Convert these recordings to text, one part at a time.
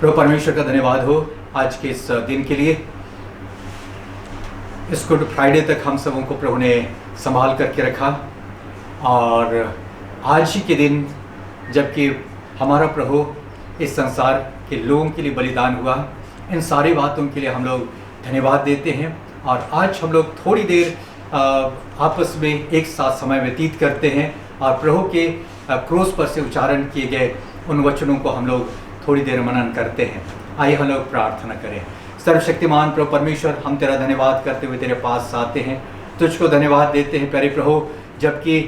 प्रभु परमेश्वर का धन्यवाद हो आज के इस दिन के लिए। इस गुड फ्राइडे तक हम सबों को प्रभु ने संभाल करके रखा और आज ही के दिन जबकि हमारा प्रभु इस संसार के लोगों के लिए बलिदान हुआ, इन सारी बातों के लिए हम लोग धन्यवाद देते हैं। और आज हम लोग थोड़ी देर आपस में एक साथ समय व्यतीत करते हैं और प्रभु के क्रूस पर से उच्चारण किए गए उन वचनों को हम लोग थोड़ी देर मनन करते हैं। आइए हम लोग प्रार्थना करें। सर्वशक्तिमान प्रभु परमेश्वर, हम तेरा धन्यवाद करते हुए तेरे पास आते हैं, तुझको धन्यवाद देते हैं प्यारे प्रभु, जबकि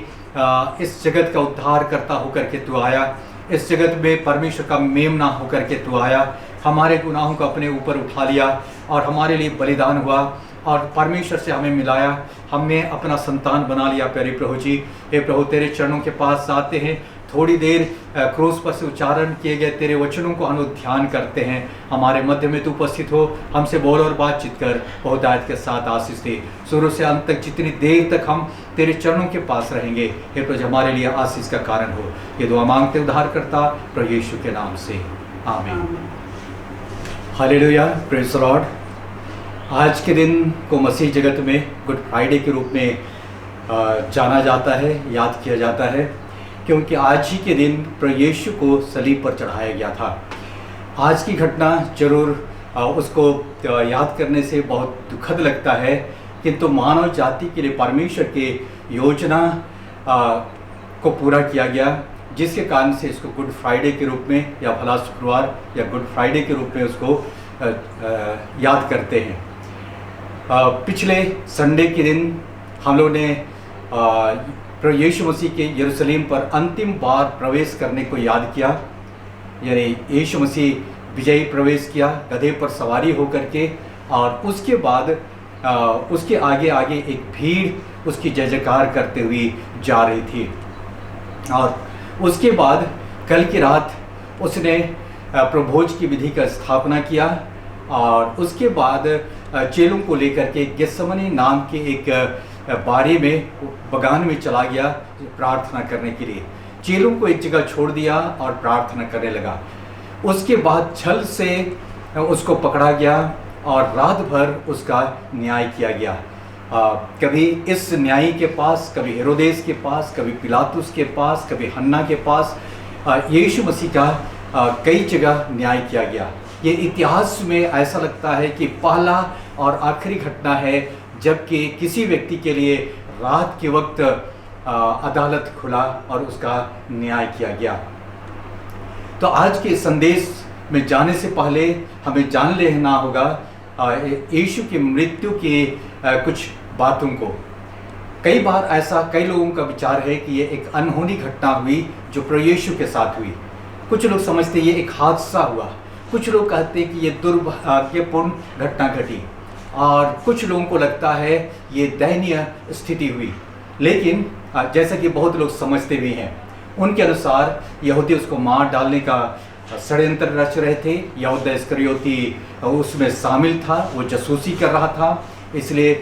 इस जगत का उद्धार करता होकर के तू आया, इस जगत में परमेश्वर का मेमना होकर के तू आया, हमारे गुनाहों को अपने ऊपर उठा लिया और हमारे लिए बलिदान हुआ और परमेश्वर से हमें मिलाया, हमें अपना संतान बना लिया। प्यारे प्रभु जी, हे प्रभु तेरे चरणों के पास आते हैं, थोड़ी देर क्रूस पर से उच्चारण किए गए तेरे वचनों को हम लोग ध्यान करते हैं। हमारे मध्य में तू उपस्थित हो, हमसे बोल और बातचीत कर, बहुतायत के साथ आशीष दे। शुरू से अंत तक जितनी देर तक हम तेरे चरणों के पास रहेंगे, हे प्रभु हमारे लिए आशीष का कारण हो। ये दुआ मांगते उद्धार करता प्रभु यीशु के नाम से, आमीन। Hallelujah, praise the Lord. आज के दिन को मसीह जगत में गुड फ्राइडे के रूप में जाना जाता है, याद किया जाता है, क्योंकि आज ही के दिन प्रभु यीशु को सलीब पर चढ़ाया गया था। आज की घटना जरूर उसको याद करने से बहुत दुखद लगता है, किंतु मानव जाति के लिए परमेश्वर के योजना को पूरा किया गया, जिसके कारण से इसको गुड फ्राइडे के रूप में या भला शुक्रवार या गुड फ्राइडे के रूप में उसको याद करते हैं। पिछले संडे के दिन हम लोग ने प्रभु यीशु मसीह के यरूशलेम पर अंतिम बार प्रवेश करने को याद किया, यानी यीशु मसीह विजयी प्रवेश किया गधे पर सवारी होकर के, और उसके बाद उसके आगे आगे एक भीड़ उसकी जय जयकार करते हुए जा रही थी। और उसके बाद कल की रात उसने प्रभोज की विधि का स्थापना किया और उसके बाद चेलों को लेकर के गेत्सेमनी नाम के एक बारी में बगान में चला गया प्रार्थना करने के लिए। चेलों को एक जगह छोड़ दिया और प्रार्थना करने लगा। उसके बाद छल से उसको पकड़ा गया और रात भर उसका न्याय किया गया। कभी इस न्यायी के पास, कभी हेरोदेस के पास, कभी पिलातुस के पास, कभी हन्ना के पास, यीशु मसीह का कई जगह न्याय किया गया। ये इतिहास में ऐसा लगता है कि पहला और आखिरी घटना है जबकि किसी व्यक्ति के लिए रात के वक्त अदालत खुला और उसका न्याय किया गया। तो आज के संदेश में जाने से पहले हमें जान लेना होगा यीशु की मृत्यु की कुछ बातों को। कई बार ऐसा कई लोगों का विचार है कि ये एक अनहोनी घटना हुई जो प्रभु यीशु के साथ हुई। कुछ लोग समझते ये एक हादसा हुआ, कुछ लोग कहते हैं कि ये दुर्भाग्यपूर्ण घटना घटी, और कुछ लोगों को लगता है ये दयनीय स्थिति हुई। लेकिन जैसा कि बहुत लोग समझते भी हैं, उनके अनुसार यहूदी उसको मार डालने का षड्यंत्र रच रहे थे। यहूदा इस्करियोती उसमें शामिल था, वो जासूसी कर रहा था। इसलिए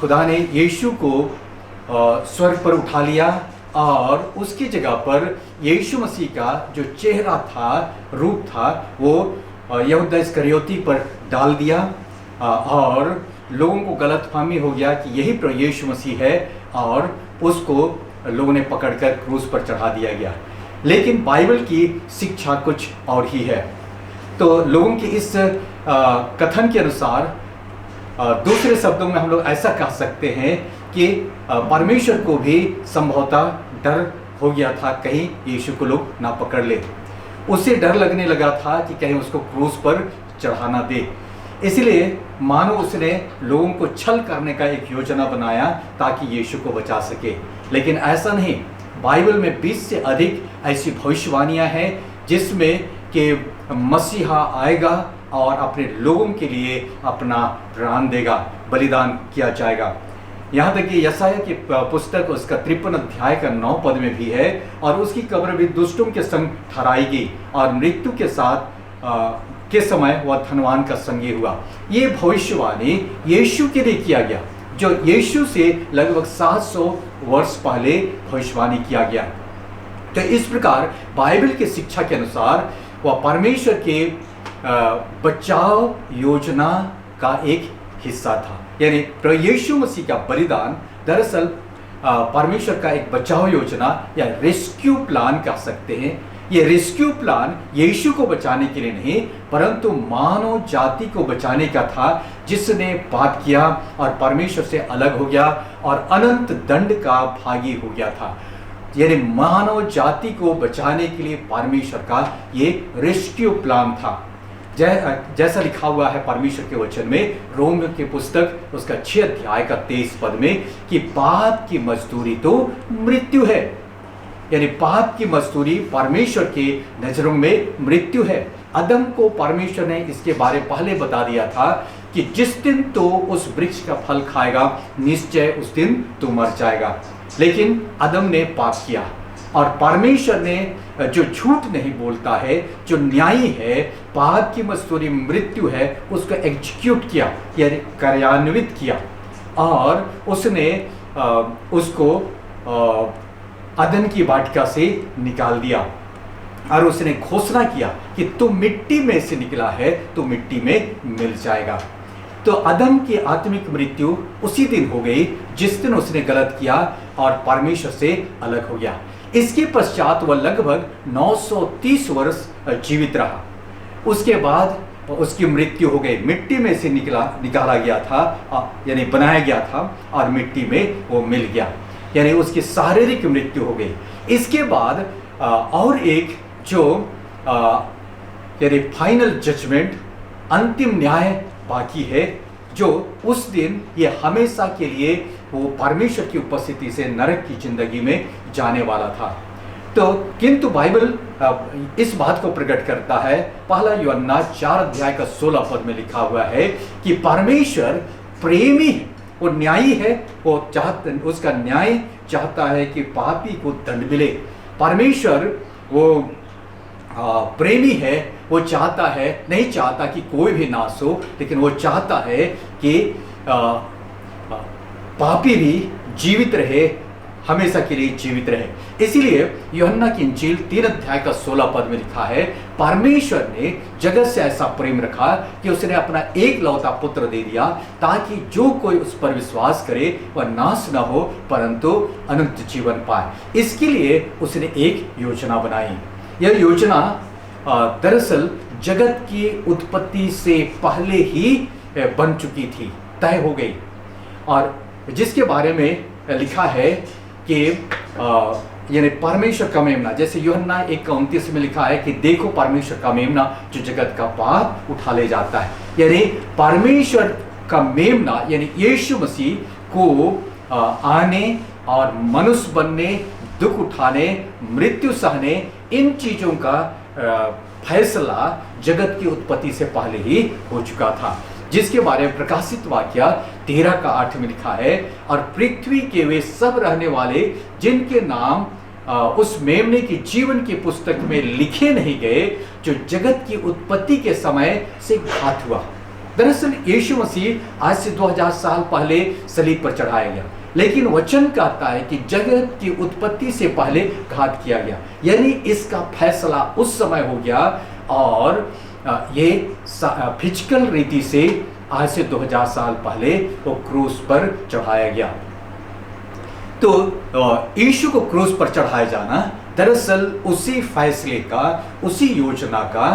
खुदा ने यीशु को स्वर्ग पर उठा लिया और उसकी जगह पर यीशु मसीह का जो चेहरा था, रूप था, वो यहूदा इस्करियोती पर डाल दिया और लोगों को गलतफहमी हो गया कि यही प्रभु यीशु मसीह है और उसको लोगों ने पकड़कर क्रूस पर चढ़ा दिया गया। लेकिन बाइबल की शिक्षा कुछ और ही है। तो लोगों के इस कथन के अनुसार दूसरे शब्दों में हम लोग ऐसा कह सकते हैं कि परमेश्वर को भी संभवतः डर हो गया था कहीं यीशु को लोग ना पकड़ ले। उसे डर लगने लगा था कि कहीं उसको क्रूस पर चढ़ाना दे। इसलिए मानो उसने लोगों को छल करने का एक योजना बनाया ताकि यीशु को बचा सके। लेकिन ऐसा नहीं, बाइबल में 20 से अधिक ऐसी भविष्यवाणियां हैं जिसमें कि मसीहा आएगा और अपने लोगों के लिए अपना प्राण देगा, बलिदान किया जाएगा। यहाँ तक कि यशायाह की पुस्तक उसका 53 अध्याय का 9 पद में भी है, और उसकी कब्र भी दुष्टों के संग ठहराएगी और मृत्यु के साथ के समय वह धनवान का संगी हुआ। ये भविष्यवाणी यीशु के लिए किया गया, जो यीशु से लगभग 700 वर्ष पहले भविष्यवाणी किया गया। तो इस प्रकार बाइबल की शिक्षा के अनुसार वह परमेश्वर के बचाव योजना का एक हिस्सा था। यानी प्रभु यीशु मसीह का बलिदान दरअसल परमेश्वर का एक बचाव योजना या रेस्क्यू प्लान कह सकते हैं। ये रेस्क्यू प्लान यीशु को बचाने के लिए नहीं, परंतु मानव जाति को बचाने का था, जिसने पाप किया और परमेश्वर से अलग हो गया और अनंत दंड का भागी हो गया था। यानी मानव जाति को बचाने के लिए परमेश्वर का ये रेस्क्यू प्लान था। जैसा लिखा हुआ है परमेश्वर के वचन में, रोम की पुस्तक उसका 6 अध्याय का 23 पद में, कि पाप की मजदूरी तो मृत्यु है। यानी पाप की मजदूरी परमेश्वर के नजरों में मृत्यु है। अदम को परमेश्वर ने इसके बारे पहले बता दिया था कि जिस दिन तो उस वृक्ष का फल खाएगा निश्चय उस दिन तू मर जाएगा। लेकिन अदम ने पाप किया और परमेश्वर ने जो झूठ नहीं बोलता है, जो न्यायी है, पाप की मजदूरी मृत्यु है, उसको एग्जीक्यूट किया यानी कार्यान्वित किया और उसने उसको अदन की वाटिका से निकाल दिया और उसने घोषणा किया कि तू मिट्टी में से निकला है, तू मिट्टी में मिल जाएगा। तो अदम की आत्मिक मृत्यु उसी दिन हो गई जिस दिन उसने गलत किया और परमेश्वर से अलग हो गया। इसके पश्चात वह लगभग 930 वर्ष जीवित रहा। उसके बाद उसकी मृत्यु हो गई। मिट्टी में से निकाला गया था, यानी बनाया गया था और मिट्टी में वो मिल गया, यानी उसकी शारीरिक मृत्यु हो गई। इसके बाद और एक जो यानी फाइनल जजमेंट, अंतिम न्याय बाकी है, जो उस दिन ये हमेशा के लिए वो परमेश्वर की उपस्थिति से नरक की जिंदगी में जाने वाला था। तो किंतु बाइबल इस बात को प्रकट करता है, पहला यूहन्ना 4 अध्याय का 16 पद में लिखा हुआ है कि परमेश्वर प्रेमी है, वो न्यायी है, वो उसका न्याय चाहता है कि पापी को दंड मिले। परमेश्वर वो प्रेमी है, वो चाहता है, नहीं चाहता कि कोई भी नाश हो, लेकिन वो चाहता है कि पापी भी जीवित रहे, हमेशा के लिए जीवित रहे। इसीलिए यूहन्ना की इंजील 3 अध्याय का 16 पद में लिखा है, परमेश्वर ने जगत से ऐसा प्रेम रखा कि उसने अपना एक लौता पुत्र दे दिया, ताकि जो कोई उस पर विश्वास करे वह नाश न हो परंतु अनंत जीवन पाए। इसके लिए उसने एक योजना बनाई। यह योजना दरअसल जगत की उत्पत्ति से पहले ही बन चुकी थी, तय हो गई, और जिसके बारे में लिखा है कि यानी परमेश्वर का मेमना, जैसे यूहन्ना 1:29 में लिखा है कि देखो परमेश्वर का मेमना जो जगत का पाप उठा ले जाता है। यानी परमेश्वर का मेमना यानी यीशु मसीह को आने और मनुष्य बनने, दुख उठाने, मृत्यु सहने, इन चीजों का फैसला जगत की उत्पत्ति से पहले ही हो चुका था, जिसके बारे में प्रकाशित वाक्य 13 का 8 में लिखा है, और पृथ्वी के वे सब रहने वाले जिनके नाम उस मेमने की जीवन की पुस्तक में लिखे नहीं गए, जो जगत की उत्पत्ति के समय से घात हुआ। दरअसल यीशु मसीह आज से 2000 साल पहले सलीब पर चढ़ाया गया, लेकिन वचन कहता है कि जगत की उत्पत्ति से पहले घात किया गया, यानी इसका फैसला उस समय हो गया और ये फिजिकल रीति से आज से 2000 साल पहले वो क्रूस पर चढ़ाया गया। तो यीशु को क्रूस पर चढ़ाया जाना दरअसल उसी फैसले का, उसी योजना का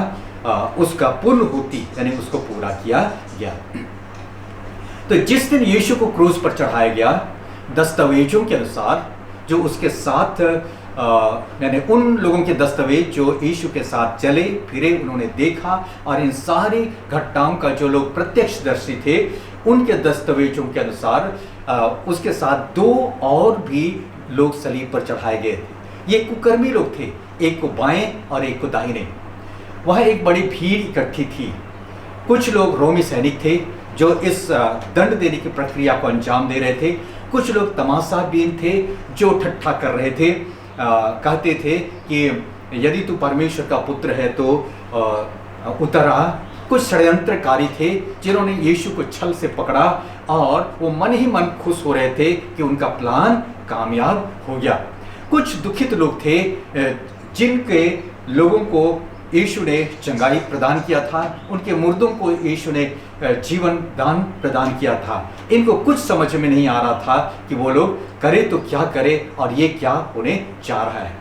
उसका पूर्णहोती यानी उसको पूरा किया गया। तो जिस दिन यीशु को क्रूस पर चढ़ाया गया, दस्तावेजों के अनुसार जो उसके साथ यानी उन लोगों के दस्तावेज जो यीशु के साथ चले फिरे, उन्होंने देखा, और इन सारी घटनाओं का जो लोग प्रत्यक्षदर्शी थे उनके दस्तावेजों के अनुसार उसके साथ 2 और भी लोग सलीब पर चढ़ाए गए थे। ये कुकर्मी लोग थे, एक को बाएं और एक को दाहिने। वह एक बड़ी भीड़ इकट्ठी थी। कुछ लोग रोमी सैनिक थे जो इस दंड देने की प्रक्रिया को अंजाम दे रहे थे। कुछ लोग तमाशाबीन थे जो ठट्ठा कर रहे थे, कहते थे कि यदि तू परमेश्वर का पुत्र है तो उतर आ। कुछ षड्यंत्रकारी थे जिन्होंने यीशु को छल से पकड़ा और वो मन ही मन खुश हो रहे थे कि उनका प्लान कामयाब हो गया। कुछ दुखित लोग थे जिनके लोगों को यीशु ने चंगाई प्रदान किया था, उनके मुर्दों को यीशु ने जीवन दान प्रदान किया था। इनको कुछ समझ में नहीं आ रहा था कि वो लोग करे तो क्या करे और ये क्या उन्हें चाह रहा है।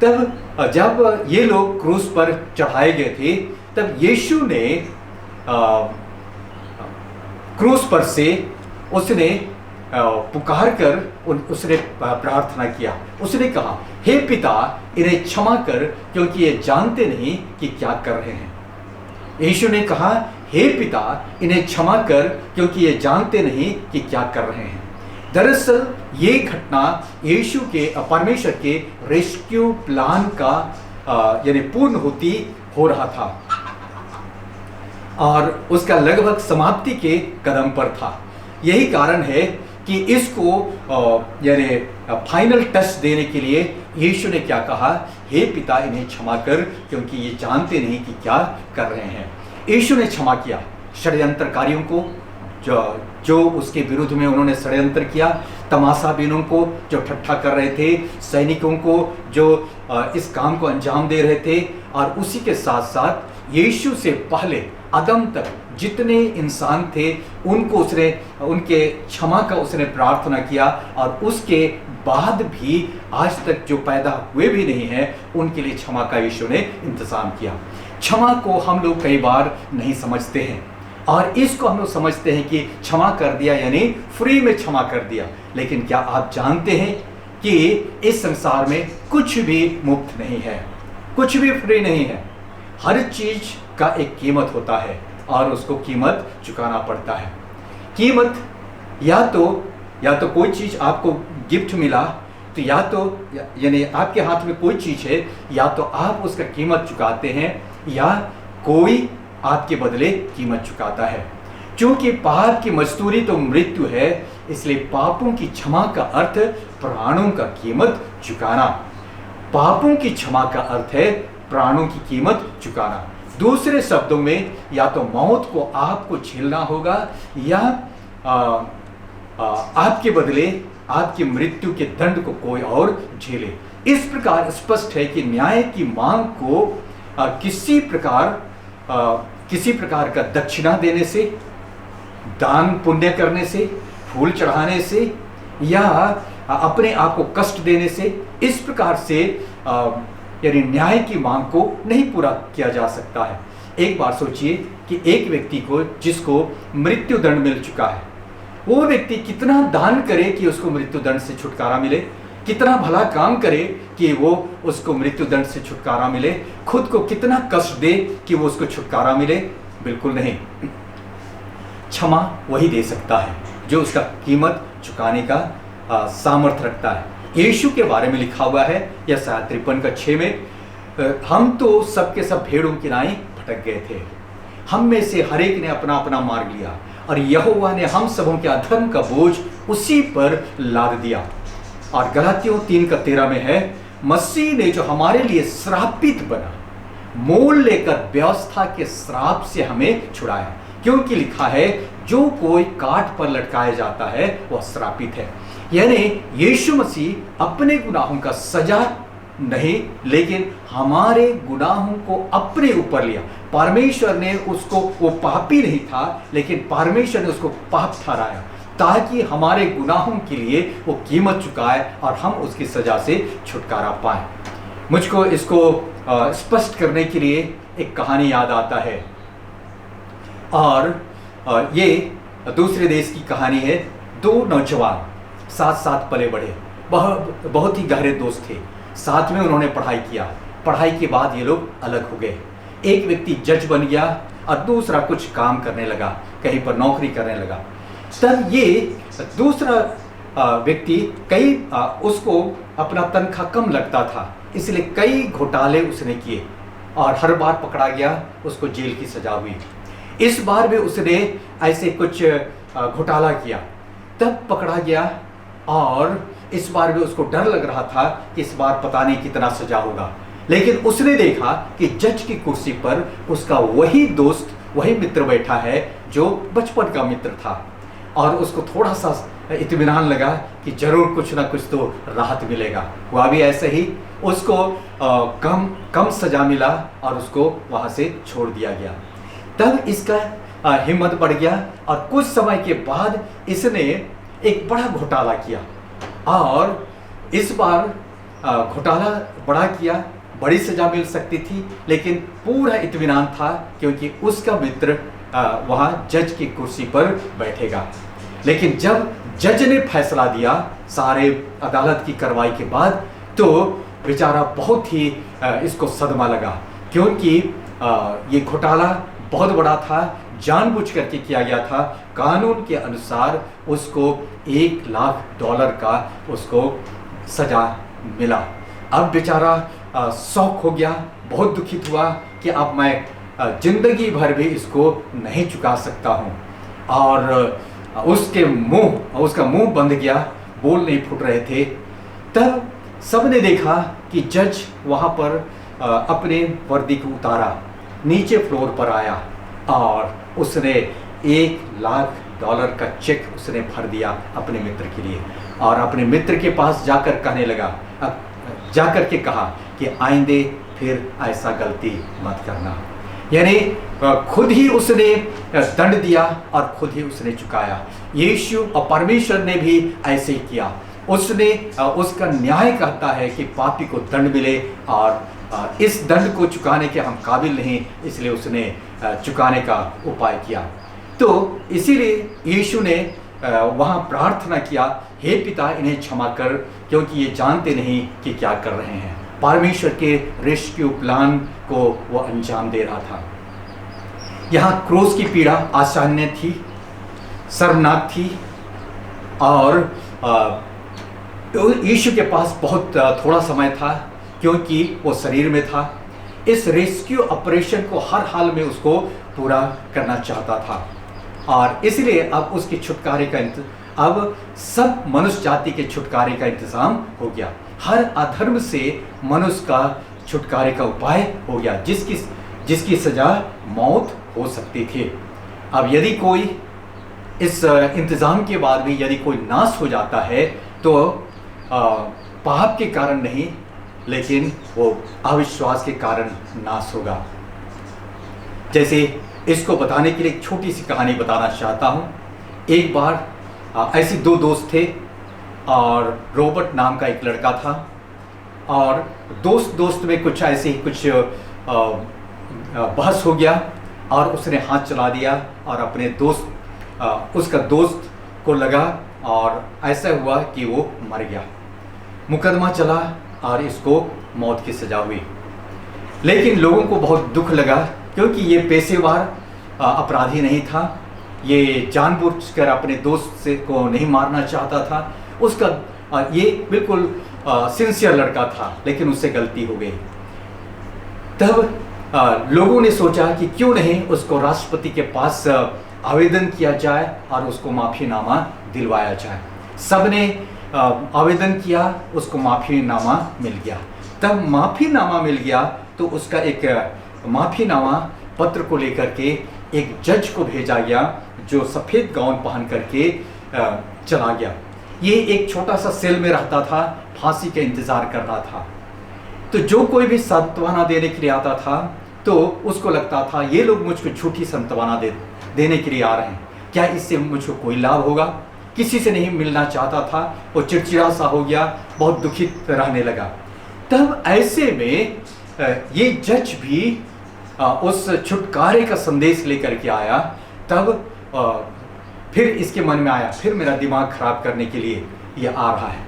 तब जब ये लोग क्रूस पर चढ़ाए गए थे, तब यीशु ने क्रूस पर से उसने पुकार कर उसने प्रार्थना किया। उसने कहा, हे पिता, इन्हें क्षमा कर, क्योंकि ये जानते नहीं कि क्या कर रहे हैं। यीशु ने कहा, हे पिता, इन्हें क्षमा कर, क्योंकि ये जानते नहीं कि क्या कर रहे हैं। दरअसल ये घटना यीशु के परमेश्वर के रेस्क्यू प्लान का यानी पूर्ण होती हो रहा था और उसका लगभग समाप्ति के कदम पर था। यही कारण है कि इसको यानी फाइनल टच देने के लिए यीशु ने क्या कहा, हे पिता, इन्हें क्षमा कर, क्योंकि ये जानते नहीं कि क्या कर रहे हैं। यीशु ने क्षमा किया षड्यंत्रकारियों को, जो उसके विरुद्ध में उन्होंने षड्यंत्र किया, तमाशाबीनों को जो ठट्ठा कर रहे थे, सैनिकों को जो इस काम को अंजाम दे रहे थे, और उसी के साथ साथ यीशु से पहले आदम तक जितने इंसान थे उनको उसने उनके क्षमा का उसने प्रार्थना किया, और उसके बाद भी आज तक जो पैदा हुए भी नहीं हैं उनके लिए क्षमा का यीशु ने इंतजाम किया। क्षमा को हम लोग कई बार नहीं समझते हैं, और इसको हम लोग समझते हैं कि क्षमा कर दिया यानी फ्री में क्षमा कर दिया। लेकिन क्या आप जानते हैं कि इस संसार में कुछ भी मुफ्त नहीं है, कुछ भी फ्री नहीं है। हर चीज का एक कीमत होता है और उसको कीमत चुकाना पड़ता है। कीमत या तो कोई चीज आपको गिफ्ट मिला, तो या तो यानी आपके हाथ में कोई चीज है, या तो आप उसका कीमत चुकाते हैं या कोई आपके बदले कीमत चुकाता है। क्योंकि पाप की मजदूरी तो मृत्यु है, इसलिए पापों की क्षमा का अर्थ प्राणों का कीमत चुकाना। पापों की क्षमा का अर्थ है प्राणों की कीमत चुकाना। दूसरे शब्दों में, या तो मौत को आपको झेलना होगा या आपके बदले आपकी मृत्यु के दंड को कोई और झेले। इस प्रकार स्पष्ट है कि न्याय की मांग को किसी प्रकार का दक्षिणा देने से, दान पुण्य करने से, फूल चढ़ाने से, या अपने आप को कष्ट देने से, इस प्रकार से यानी न्याय की मांग को नहीं पूरा किया जा सकता है। एक बार सोचिए कि एक व्यक्ति को जिसको मृत्यु दंड मिल चुका है, वो व्यक्ति कितना दान करे कि उसको मृत्यु दंड से छुटकारा मिले, कितना भला काम करे कि वो उसको मृत्यु दंड से छुटकारा मिले, खुद को कितना कष्ट दे कि वो उसको छुटकारा मिले। बिल्कुल नहीं। क्षमा वही दे सकता है जो उसका कीमत चुकाने का सामर्थ्य रखता है। यीशु के बारे में लिखा हुआ है यशायाह 53:6 में, हम तो सबके सब भेड़ों की नाई भटक गए थे, हम में से हर एक ने अपना अपना मार्ग लिया, और यहोवा ने हम सबों के अधर्म का बोझ उसी पर लाद दिया। और गलातियों 3:13 में है, मसीह ने जो हमारे लिए श्रापित बना, मोल लेकर व्यवस्था के श्राप से हमें छुड़ाया। क्योंकि लिखा है, जो कोई काट पर लटकाया जाता है वह श्रापित है। यानी यीशु मसीह अपने गुनाहों का सजा नहीं, लेकिन हमारे गुनाहों को अपने ऊपर लिया। परमेश्वर ने उसको, वो पापी नहीं था, लेकिन परमेश्वर ने उसको पाप ठहराया ताकि हमारे गुनाहों के लिए वो कीमत चुकाए और हम उसकी सजा से छुटकारा पाए। मुझको इसको स्पष्ट करने के लिए एक कहानी याद आता है, और ये दूसरे देश की कहानी है। दो नौजवान साथ साथ पले बढ़े, बहुत ही गहरे दोस्त थे, साथ में उन्होंने पढ़ाई किया। पढ़ाई के बाद ये लोग अलग हो गए। एक व्यक्ति जज बन गया और दूसरा कुछ काम करने लगा, कहीं पर नौकरी करने लगा। तब ये दूसरा व्यक्ति उसको अपना तनख्वाह कम लगता था, इसलिए कई घोटाले उसने किए और हर बार पकड़ा गया, उसको जेल की सजा हुई। इस बार भी उसने ऐसे कुछ घोटाला किया, तब पकड़ा गया, और इस बार भी उसको डर लग रहा था कि इस बार पता नहीं कितना सजा होगा। लेकिन उसने देखा कि जज की कुर्सी पर उसका वही दोस्त, वही मित्र बैठा है जो बचपन का मित्र था, और उसको थोड़ा सा इत्मीनान लगा कि जरूर कुछ ना कुछ तो राहत मिलेगा। हुआ भी ऐसा ही। उसको कम कम सजा मिला और उसको वहाँ से छोड़ दिया गया। तब इसका हिम्मत बढ़ गया और कुछ समय के बाद इसने एक बड़ा घोटाला किया और इस बार घोटाला बड़ा किया। बड़ी सजा मिल सकती थी लेकिन पूरा इत्मीनान था क्योंकि उसका मित्र वहाँ जज की कुर्सी पर बैठेगा। लेकिन जब जज ने फैसला दिया सारे अदालत की कार्रवाई के बाद, तो बेचारा बहुत ही इसको सदमा लगा क्योंकि ये घोटाला बहुत बड़ा था, जानबूझ करके किया गया था। कानून के अनुसार उसको $1,00,000 का उसको सजा मिला। अब बेचारा शौक हो गया, बहुत दुखित हुआ कि अब मैं जिंदगी भर भी इसको नहीं चुका सकता हूँ। और उसका मुंह बंद गया, बोल नहीं फूट रहे थे। तब सबने देखा कि जज वहाँ पर अपने वर्दी को उतारा, नीचे फ्लोर पर आया और उसने $1,00,000 का चेक उसने भर दिया अपने मित्र के लिए और अपने मित्र के पास जाकर कहने लगा, जाकर के कहा कि आइंदे फिर ऐसा गलती मत करना। यानी खुद ही उसने दंड दिया और खुद ही उसने चुकाया। यीशु और परमेश्वर ने भी ऐसे ही किया। उसने उसका न्याय कहता है कि पापी को दंड मिले और इस दंड को चुकाने के हम काबिल नहीं, इसलिए उसने चुकाने का उपाय किया। तो इसीलिए यीशु ने वहाँ प्रार्थना किया, हे पिता इन्हें क्षमा कर क्योंकि ये जानते नहीं कि क्या कर रहे हैं। परमेश्वर के रेस्क्यू प्लान को वो अंजाम दे रहा था। यहाँ क्रूस की पीड़ा आसान्य थी, शर्मनाक थी और यीशु के पास बहुत थोड़ा समय था क्योंकि वो शरीर में था। इस रेस्क्यू ऑपरेशन को हर हाल में उसको पूरा करना चाहता था और इसलिए अब उसके छुटकारे का अब सब मनुष्य जाति के छुटकारे का इंतजाम हो गया। हर अधर्म से मनुष्य का छुटकारे का उपाय हो गया, जिसकी सजा मौत हो सकती थी। अब यदि कोई इस इंतजाम के बाद भी यदि कोई नाश हो जाता है तो पाप के कारण नहीं, लेकिन वो अविश्वास के कारण नाश होगा। जैसे इसको बताने के लिए एक छोटी सी कहानी बताना चाहता हूँ। एक बार ऐसे दो दोस्त थे और रॉबर्ट नाम का एक लड़का था और दोस्त में कुछ ऐसे ही कुछ बहस हो गया और उसने हाथ चला दिया और अपने उसका दोस्त को लगा और ऐसा हुआ कि वो मर गया। मुकदमा चला और इसको मौत की सजा हुई। लेकिन लोगों को बहुत दुख लगा क्योंकि ये पेशेवर अपराधी नहीं था, ये जानबूझकर अपने दोस्त से को नहीं मारना चाहता था। उसका ये बिल्कुल सिंसियर लड़का था, लेकिन उससे गलती हो गई। तब लोगों ने सोचा कि क्यों नहीं उसको राष्ट्रपति के पास आवेदन किया जाए और उसको माफ़ीनामा दिलवाया जाए। सबने आवेदन किया, उसको माफ़ीनामा मिल गया। तब माफ़ीनामा मिल गया तो उसका एक माफ़ीनामा पत्र को लेकर के एक जज को भेजा गया जो सफ़ेद गाउन पहन करके चला गया। ये एक छोटा सा सेल में रहता था, फांसी का इंतज़ार कर रहा था। तो जो कोई भी सांत्वना देने के लिए आता था तो उसको लगता था ये लोग मुझको झूठी सांत्वना देने के लिए आ रहे हैं, क्या इससे मुझको कोई लाभ होगा। किसी से नहीं मिलना चाहता था, वो चिड़चिड़ा सा हो गया, बहुत दुखित रहने लगा। तब ऐसे में ये जज भी उस छुटकारे का संदेश लेकर के आया। तब फिर इसके मन में आया, फिर मेरा दिमाग खराब करने के लिए ये आ रहा है,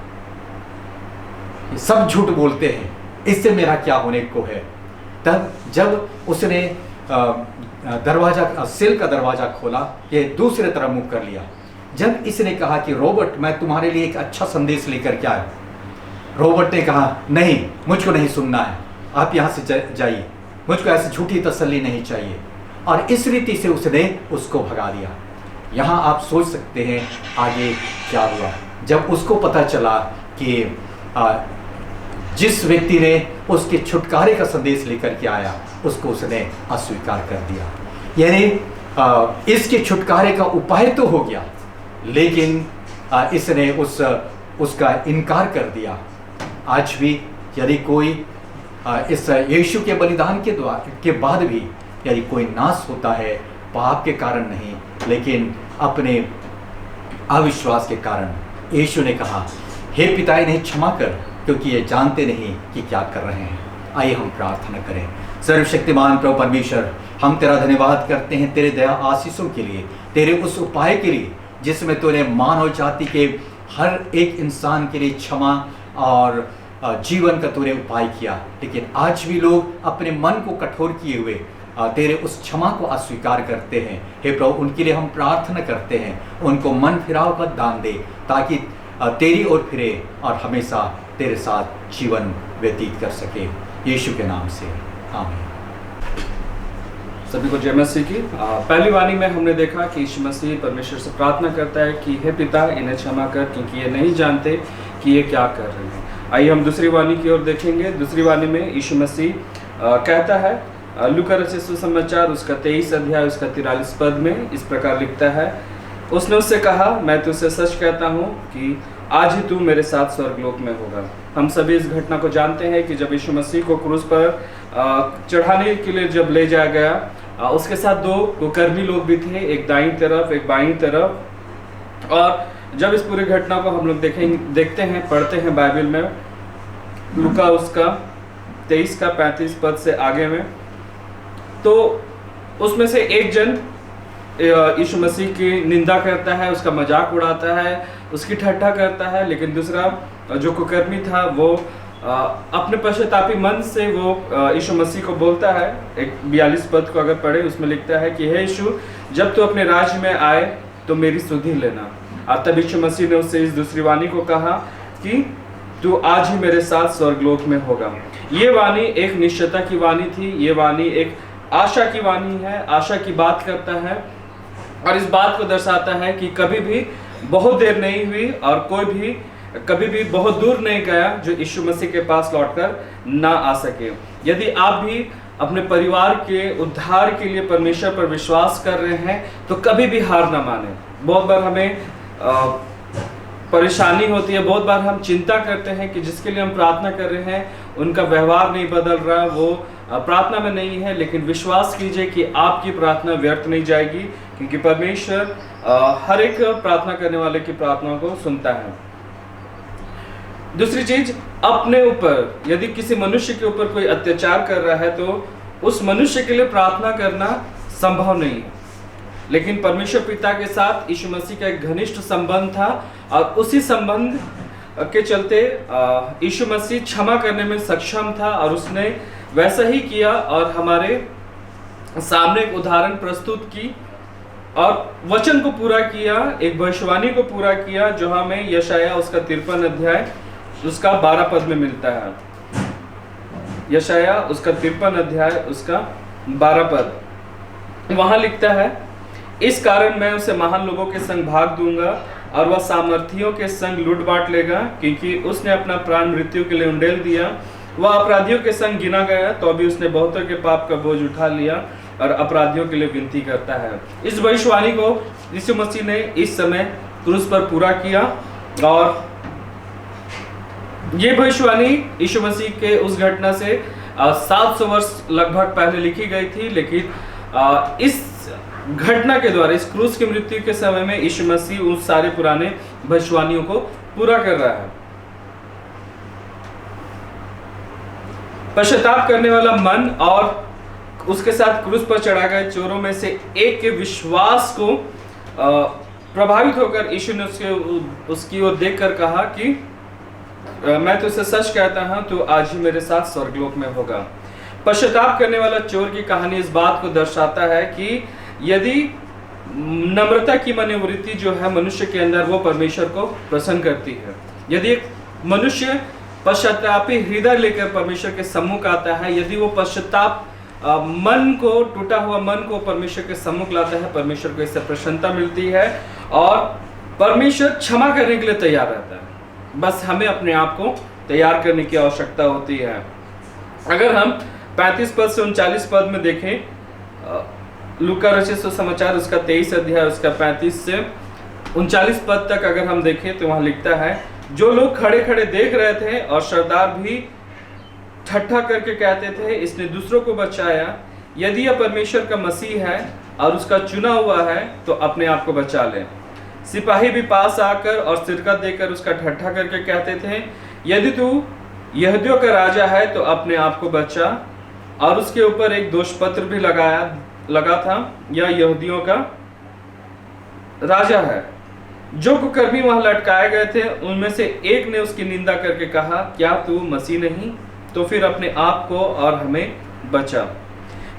ये सब झूठ बोलते हैं, इससे मेरा क्या होने को है। तब जब उसने सेल का दरवाज़ा खोला, ये दूसरे तरफ मुँह कर लिया। जब इसने कहा कि रॉबर्ट मैं तुम्हारे लिए एक अच्छा संदेश लेकर के आया, रॉबर्ट ने कहा नहीं, मुझको नहीं सुनना है, आप यहाँ से जाइए, मुझको ऐसी झूठी तसल्ली नहीं चाहिए। और इस रीति से उसने उसको भगा दिया। यहाँ आप सोच सकते हैं आगे क्या हुआ जब उसको पता चला कि जिस व्यक्ति ने उसके छुटकारे का संदेश लेकर के आया उसको उसने अस्वीकार कर दिया। यानी इसके छुटकारे का उपाय तो हो गया, लेकिन इसने उसका इनकार कर दिया। आज भी यदि कोई इस यीशु के बलिदान के बाद भी यदि कोई नाश होता है पाप के कारण नहीं लेकिन अपने अविश्वास के कारण, यीशु ने कहा, हे पिता इन्हें क्षमा कर क्योंकि ये जानते नहीं कि क्या कर रहे हैं। आइए हम प्रार्थना करें। सर्वशक्तिमान प्रभु परमेश्वर, हम तेरा धन्यवाद करते हैं तेरे दया आशीषों के लिए, तेरे उस उपाय के लिए जिसमें तूने मानव जाति के हर एक इंसान के लिए क्षमा और जीवन का तूने उपाय किया। लेकिन आज भी लोग अपने मन को कठोर किए हुए तेरे उस क्षमा को अस्वीकार करते हैं। हे प्रभु, उनके लिए हम प्रार्थना करते हैं, उनको मन फिराव का दान दे ताकि तेरी ओर फिरे और हमेशा तेरे साथ जीवन व्यतीत कर सके। यीशु के नाम से आमीन। सभी को जय मसीह की। पहली वाणी में हमने देखा कि यीशु मसीह परमेश्वर से प्रार्थना करता है कि हे पिता इन्हें क्षमा कर क्योंकि ये नहीं जानते कि ये क्या कर रहे हैं। आइए हम दूसरी वाणी की ओर देखेंगे। दूसरी वाणी में यीशु मसीह कहता है, लूका रचित सुसमाचार उसका 23 अध्याय उसका 43 पद में इस प्रकार लिखता है, उसने उससे कहा, मैं तुझसे सच कहता हूँ कि आज ही तू मेरे साथ स्वर्गलोक में होगा। हम सभी इस घटना को जानते हैं कि जब यीशु मसीह को क्रूस पर चढ़ाने के लिए जब ले जाया गया, उसके साथ दो कुकर्मी लोग भी थे, एक दाईं तरफ एक बाईं तरफ। और जब इस पूरी घटना को हम लोग देखते हैं, पढ़ते हैं बाइबल में, लूका उसका 23 का 35 पद से आगे में, तो उसमें से एक जन यीशु मसीह की निंदा करता है, उसका मजाक उड़ाता है, उसकी ठट्ठा करता है। लेकिन दूसरा जो कुकर्मी था वो अपने पश्चातापी मन से वो यीशु मसीह को बोलता है। एक 42 पद को अगर पढ़े उसमें लिखता है कि हे यीशु, जब तू अपने राज्य में आए तो मेरी सुधि लेना। और तब यीशु मसीह ने उससे इस दूसरी वाणी को कहा कि तू आज ही मेरे साथ स्वर्गलोक में होगा। ये वाणी एक निश्चयता की वाणी थी, ये वाणी एक आशा की वाणी है, आशा की बात करता है और इस बात को दर्शाता है कि कभी भी बहुत देर नहीं हुई और कोई भी कभी भी बहुत दूर नहीं गया जो यीशु मसीह के पास लौटकर ना आ सके। यदि आप भी अपने परिवार के उद्धार के लिए परमेश्वर पर विश्वास कर रहे हैं तो कभी भी हार ना माने। बहुत बार हमें परेशानी होती है, बहुत बार हम चिंता करते हैं कि जिसके लिए हम प्रार्थना कर रहे हैं उनका व्यवहार नहीं बदल रहा, वो प्रार्थना में नहीं है। लेकिन विश्वास कीजिए कि आपकी प्रार्थना व्यर्थ नहीं जाएगी, क्योंकि परमेश्वर हर एक प्रार्थना करने वाले की प्रार्थना को सुनता है। दूसरी चीज, अपने ऊपर यदि किसी मनुष्य के ऊपर कोई अत्याचार कर रहा है तो उस मनुष्य के लिए प्रार्थना करना संभव नहीं है। लेकिन परमेश्वर पिता के साथ यीशु मसीह का एक घनिष्ठ संबंध था और उसी संबंध के चलते यीशु मसीह क्षमा करने में सक्षम था और उसने वैसा ही किया और हमारे सामने एक उदाहरण प्रस्तुत की और वचन को पूरा किया, एक भविष्यवाणी को पूरा किया जो हमें यशाया उसका 53 अध्याय उसका 12 पद में मिलता है। यशाया उसका 53 अध्याय उसका 12 पद वहां लिखता है, इस कारण मैं उसे महान लोगों के संग भाग दूंगा और वह सामर्थियों के संग लूट बांट लेगा, क्योंकि उसने अपना प्राण मृत्यु के लिए उंडेल दिया। वह अपराधियों के संग गिना गया तो भी उसने बहुतों के पाप का बोझ उठा लिया और अपराधियों के लिए विनती करता है। इस भविष्यवाणी को यीशु मसीह ने इस समय क्रूस पर पूरा किया और ये भविष्यवाणी यीशु मसीह के उस घटना से 700 वर्ष लगभग पहले लिखी गई थी। लेकिन इस घटना के द्वारा, इस क्रूस की मृत्यु के समय में यीशु मसीह उस सारे पुराने भविष्यवाणियों को पूरा कर रहा है। पश्चाताप करने वाला मन और उसके साथ क्रूस पर चढ़ा गए चोरों में से एक के विश्वास को प्रभावित होकर यीशु ने उसकी ओर देखकर कहा कि मैं तुझसे सच कहता हूं तू आज ही मेरे साथ स्वर्गलोक में होगा। पश्चाताप करने वाला चोर की कहानी इस बात को दर्शाता है कि यदि नम्रता की मनोवृत्ति जो है मनुष्य के अंदर, वो परमेश्वर को प्रसन्न करती है। यदि एक मनुष्य पश्चातापी हृदय लेकर परमेश्वर के सम्मुख आता है, यदि वो पश्चाताप मन को, टूटा हुआ मन को परमेश्वर के सम्मुख लाता है, परमेश्वर को इससे प्रसन्नता मिलती है और परमेश्वर क्षमा करने के लिए तैयार रहता है। बस हमें अपने आप को तैयार करने की आवश्यकता होती है। अगर हम 35 पद से 39 पद में देखें, लूका रचित सुसमाचार उसका 23 अध्याय उसका 35 से 39 पद तक अगर हम देखें तो वहां लिखता है, जो लोग खड़े खड़े देख रहे थे और सरदार भी ठट्ठा करके कहते थे, इसने दूसरों को बचाया, यदि यह परमेश्वर का मसीह है और उसका चुना हुआ है तो अपने आप को बचा ले। सिपाही भी पास आकर और सिरका देकर उसका ठट्ठा करके कहते थे, यदि तू यहूदियों का राजा है तो अपने आप को बचा। और उसके ऊपर एक दोष पत्र भी लगा था, यह यहूदियों का राजा है। जो कुकर्मी वहां लटकाए गए थे उनमें से एक ने उसकी निंदा करके कहा, क्या तू मसीह नहीं? तो फिर अपने आप को और हमें बचा।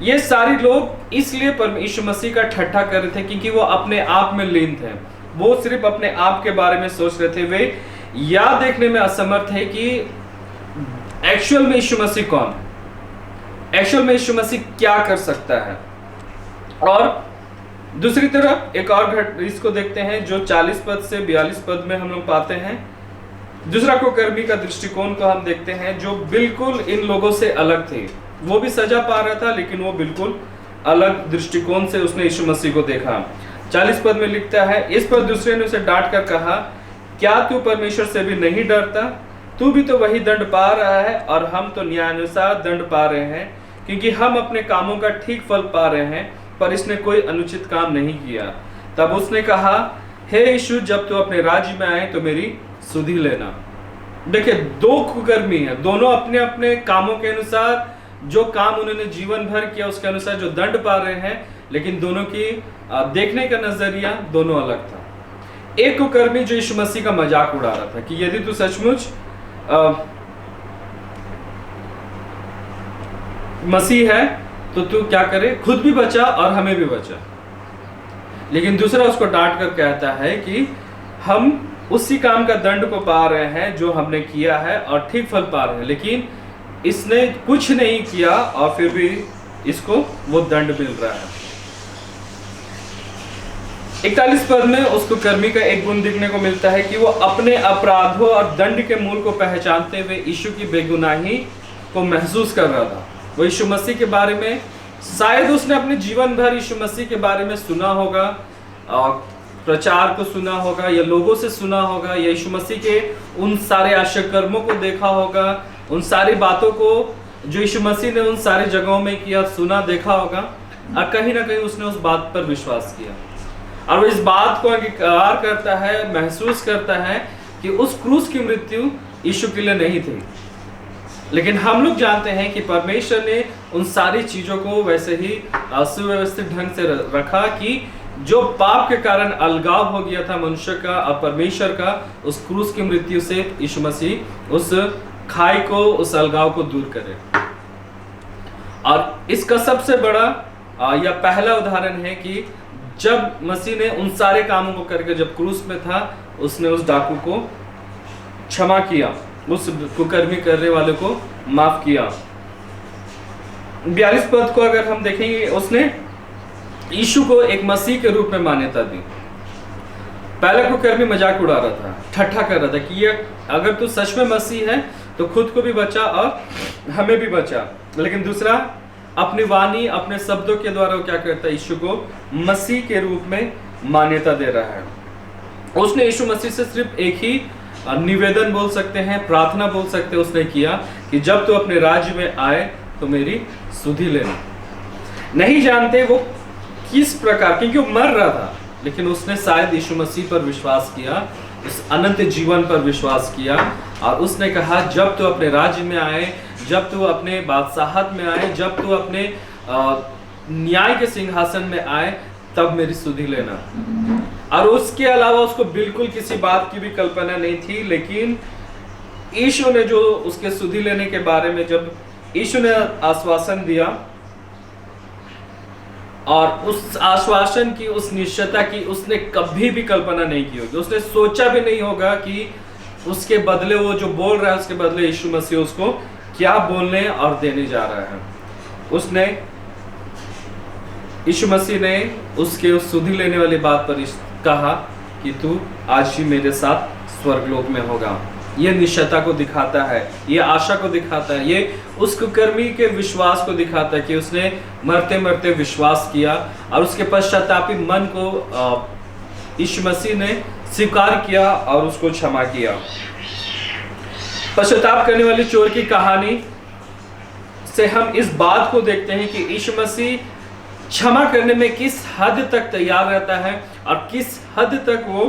ये सारे लोग इसलिए यीशु मसीह का ठट्ठा कर रहे थे क्योंकि वो अपने आप में लीन थे। वो सिर्फ अपने आप के बारे में सोच रहे थे। वे यह देखने में असमर्थ है कि एक्चुअल में यीशु मसीह कौन है, एक्चुअल में यीशु मसीह क्या कर सकता है। और दूसरी तरफ एक और इसको देखते हैं जो 40 पद से 42 पद में हम लोग पाते हैं। दूसरा कुकर्मी का दृष्टिकोण को हम देखते हैं जो बिल्कुल इन लोगों से अलग थे। वो भी सजा पा रहा था लेकिन वो बिल्कुल अलग दृष्टिकोण से उसने यीशु मसीह को देखा। 40 पद में लिखता है, इस पर दूसरे ने उसे डांट कर कहा, क्या तू परमेश्वर से भी नहीं डरता? तू भी तो वही दंड पा रहा है और हम तो न्यायानुसार दंड पा रहे हैं, क्योंकि हम अपने कामों का ठीक फल पा रहे हैं, पर इसने कोई अनुचित काम नहीं किया। तब उसने कहा, हे यीशु, जब तू अपने राज्य में आए तो मेरी सुधि लेना। देखिए, दो कुकर्मी है, दोनों अपने अपने कामों के अनुसार, जो काम उन्होंने जीवन भर किया उसके अनुसार जो दंड पा रहे हैं, लेकिन दोनों की देखने का नजरिया दोनों अलग था। एक कुकर्मी जो यीशु मसीह का मजाक उड़ा रहा था कि यदि तू सचमुच मसीह है तो तू क्या करे, खुद भी बचा और हमें भी बचा। लेकिन दूसरा उसको डांट कर कहता है कि हम उसी काम का दंड को पा रहे हैं जो हमने किया है और ठीक फल पा रहे हैं, लेकिन इसने कुछ नहीं किया और फिर भी इसको वो दंड मिल रहा है। 41 पद में उसको कर्मी का एक गुण देखने को मिलता है कि वो अपने अपराधों और दंड के मूल को पहचानते हुए यीशु की बेगुनाही को महसूस कर रहा था। वो यीशु मसीह के बारे में शायद उसने अपने जीवन भर यीशु मसीह के बारे में सुना होगा, प्रचार को सुना होगा या लोगों से सुना होगा, या यीशु मसीह के उन सारे आश्चर्य कर्मों को देखा होगा, उन सारी बातों को जो यीशु मसीह ने उन सारी जगहों में किया, सुना, देखा होगा, और कहीं ना कहीं उसने उस बात पर विश्वास किया और वो इस बात को अंगीकार करता है, महसूस करता है कि उस क्रूस की मृत्यु यीशु के लिए नहीं थी। लेकिन हम लोग जानते हैं कि परमेश्वर ने उन सारी चीजों को वैसे ही सुव्यवस्थित ढंग से रखा कि जो पाप के कारण अलगाव हो गया था मनुष्य का और परमेश्वर का, उस क्रूस की मृत्यु से यीशु मसीह उस खाई को, उस अलगाव को दूर करे। और इसका सबसे बड़ा या पहला उदाहरण है कि जब मसीह ने उन सारे कामों को करके जब क्रूस में था, उसने उस डाकू को क्षमा किया, उस कुकर्मी करने वाले को माफ किया। 42 पद को अगर हम देखेंगे, उसने यीशु को एक मसीह के रूप में मान्यता दी। पहला कुकर्मी मजाक उड़ा रहा था, ठट्ठा कर रहा था कि ये अगर तू सच में मसीह है तो खुद को भी बचा और हमें भी बचा। लेकिन दूसरा अपनी वाणी, अपने शब्दों के द्वारा वो क्या करता है, यीशु को मसीह के रूप में मान्यता दे रहा है। उसने यीशु मसीह से सिर्फ एक ही निवेदन बोल सकते हैं, प्रार्थना बोल सकते हैं, उसने किया कि जब तू अपने राज्य में आए तो मेरी सुधि लेना। नहीं जानते वो किस प्रकार, क्योंकि वो मर रहा था, लेकिन उसने शायद यीशु मसीह पर विश्वास किया, उस अनंत जीवन पर विश्वास किया और उसने कहा जब तू अपने राज्य में आए, जब तू अपने बादशाहत में आए, जब तू अपने न्याय के सिंहासन में आए, तब मेरी सुधि लेना। और उसके अलावा उसको बिल्कुल किसी बात की भी कल्पना नहीं थी। लेकिन यीशु ने जो उसके सुधि लेने के बारे में जब यीशु ने आश्वासन दिया और उस आश्वासन की, उस निश्चयता की उसने कभी भी कल्पना नहीं की होगी। उसने सोचा भी नहीं होगा कि उसके बदले वो जो बोल रहा है उसके बदले यीशु मसीह उसको क्या बोलने और देने जा रहा है। उसने यीशु मसीह ने उसके उस सुधि लेने वाली बात पर कहा कि तू आज ही मेरे साथ स्वर्गलोक में होगा। ये निश्चयता को दिखाता है, ये आशा को दिखाता है, ये उस कुकर्मी के विश्वास को दिखाता है कि उसने मरते मरते विश्वास किया और उसके पश्चातापी मन को यीशु मसीह ने स्वीकार किया और उसको क्षमा किया। पश्चाताप करने वाली चोर की कहानी से हम इस बात को देखते हैं कि यीशु मसीह क्षमा करने में किस हद तक तैयार रहता है और किस हद तक वो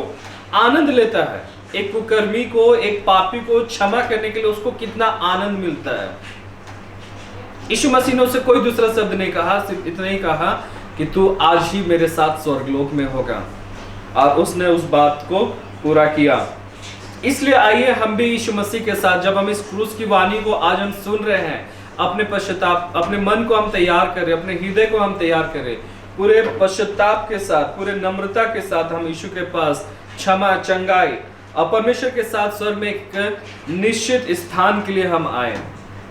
आनंद लेता है। एक कुकर्मी को, एक पापी को क्षमा करने के लिए उसको कितना आनंद मिलता है। यीशु मसीह ने उसे कोई दूसरा शब्द नहीं कहा, सिर्फ इतना ही कहा कि तू आज ही मेरे साथ स्वर्गलोक में होगा, और उसने उस बात को पूरा किया। इसलिए आइए हम भी यीशु मसीह के साथ, जब हम इस क्रूस की वाणी को आज हम सुन रहे हैं, अपने पश्चाताप, अपने मन को हम तैयार करें, अपने हृदय को हम तैयार करें, पूरे पश्चाताप के साथ, पूरे नम्रता के साथ हम यीशु के पास क्षमा, चंगाई और परमेश्वर के साथ स्वर्ग में एक निश्चित स्थान के लिए हम आए,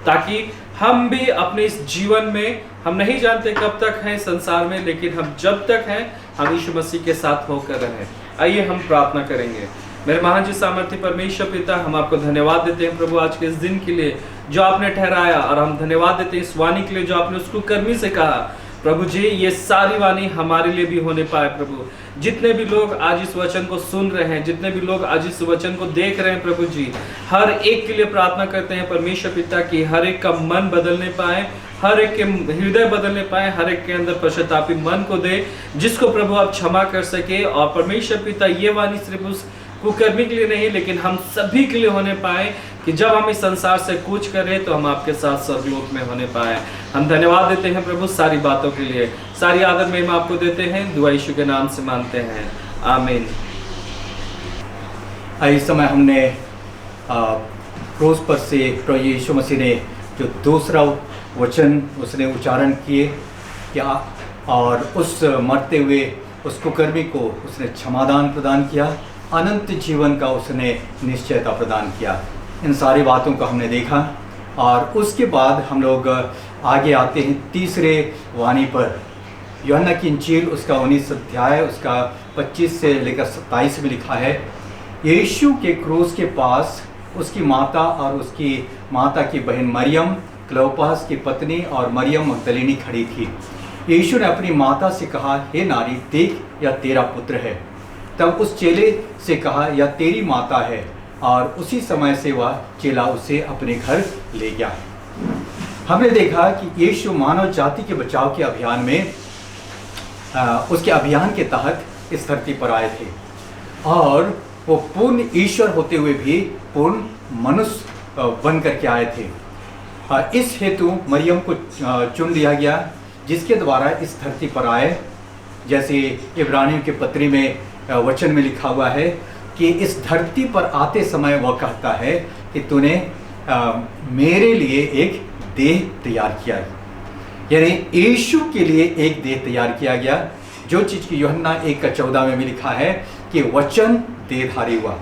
ताकि हम भी अपने इस जीवन में, हम नहीं जानते कब तक हैं संसार में, लेकिन हम जब तक हैं हम यीशु मसीह के साथ होकर रहें। आइए हम प्रार्थना करेंगे। मेरे महान जी सामर्थी परमेश्वर पिता, हम आपको धन्यवाद देते हैं प्रभु आज के इस दिन के लिए जो आपने ठहराया, और हम धन्यवाद देते हैं इस वाणी के लिए जो आपने उसको कर्मी से कहा। प्रभु जी, ये सारी वाणी हमारे लिए भी होने पाए प्रभु। जितने भी लोग आज इस वचन को सुन रहे हैं, जितने भी लोग आज इस वचन को देख रहे हैं प्रभु जी, हर एक के लिए प्रार्थना करते हैं परमेश्वर पिता की हर एक का मन बदलने पाए, हर एक के हृदय बदलने पाए, हर एक के अंदर पश्चातापी मन को दे, जिसको प्रभु आप क्षमा कर सके। और परमेश्वर पिता, ये वाणी सिर्फ उस कुकर्मी के लिए नहीं, लेकिन हम सभी के लिए होने पाए कि जब हम इस संसार से कूच करें तो हम आपके साथ स्वर्गलोक में होने पाए। हम धन्यवाद देते हैं प्रभु सारी बातों के लिए। सारी आदर महिमा आपको देते हैं, दुआ यीशु के नाम से मांगते हैं, आमीन। इस समय हमने क्रूस पर से प्रभु यीशु मसीह ने जो दूसरा वचन उसने उच्चारण किए क्या, और उस मरते हुए उस कुकर्मी को उसने क्षमादान प्रदान किया, अनंत जीवन का उसने निश्चयता प्रदान किया। इन सारी बातों को हमने देखा, और उसके बाद हम लोग आगे आते हैं तीसरे वाणी पर। यूहन्ना की इंजील उसका 19 अध्याय उसका 25 से लेकर 27 में लिखा है, यीशु के क्रूस के पास उसकी माता और उसकी माता की बहन मरियम, क्लोपास की पत्नी और मरियम मगदलिनी खड़ी थी। यीशु ने अपनी माता से कहा, हे नारी, देख यह तेरा पुत्र है। तब उस चेले से कहा, यह तेरी माता है, और उसी समय से वह चेला उसे अपने घर ले गया। हमने देखा कि यीशु मानव जाति के बचाव के अभियान में उसके अभियान के तहत इस धरती पर आए थे, और वो पूर्ण ईश्वर होते हुए भी पूर्ण मनुष्य बन करके आए थे। इस हेतु मरियम को चुन लिया गया, जिसके द्वारा इस धरती पर आए। जैसे इब्रानियों के पत्री में वचन में लिखा हुआ है कि इस धरती पर आते समय वह कहता है कि तूने मेरे लिए एक देह तैयार किया है, यानी यीशु के लिए एक देह तैयार किया गया। जो चीज़ की यूहन्ना 1:14 में भी लिखा है कि वचन देहधारी हुआ,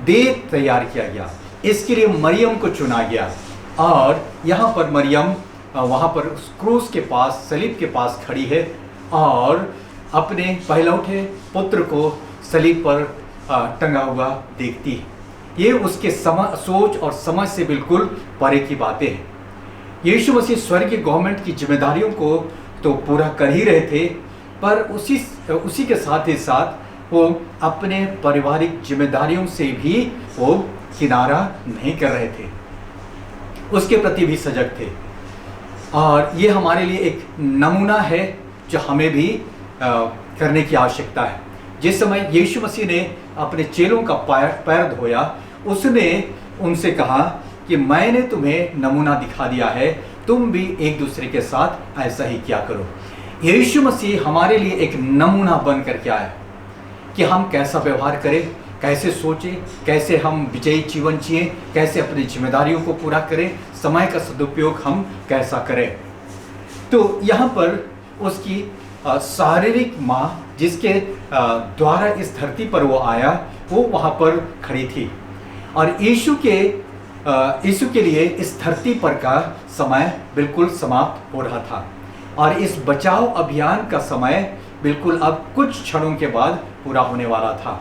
देह तैयार किया गया। इसके लिए मरियम को चुना गया, और यहाँ पर मरियम वहाँ पर उस क्रूस के पास, सलीब के पास खड़ी है, और अपने पहलौठे पुत्र को सलीब पर टंगा हुआ देखती है। ये उसके सोच और समझ से बिल्कुल परे की बातें हैं। यीशु मसीह स्वर्गीय गवर्नमेंट की जिम्मेदारियों को तो पूरा कर ही रहे थे, पर उसी के साथ ही साथ वो अपने पारिवारिक जिम्मेदारियों से भी वो किनारा नहीं कर रहे थे, उसके प्रति भी सजग थे। और ये हमारे लिए एक नमूना है जो हमें भी करने की आवश्यकता है। जिस समय यीशु मसीह ने अपने चेलों का पैर धोया, उसने उनसे कहा कि मैंने तुम्हें नमूना दिखा दिया है, तुम भी एक दूसरे के साथ ऐसा ही किया करो। यीशु मसीह हमारे लिए एक नमूना बन करके आया कि हम कैसा व्यवहार करें, कैसे सोचें, कैसे हम विजयी जीवन जिएं, कैसे अपनी जिम्मेदारियों को पूरा करें, समय का सदुपयोग हम कैसा करें। तो यहाँ पर उसकी शारीरिक माँ, जिसके द्वारा इस धरती पर वो आया, वो वहाँ पर खड़ी थी, और यीशु के लिए इस धरती पर का समय बिल्कुल समाप्त हो रहा था, और इस बचाव अभियान का समय बिल्कुल अब कुछ क्षणों के बाद पूरा होने वाला था।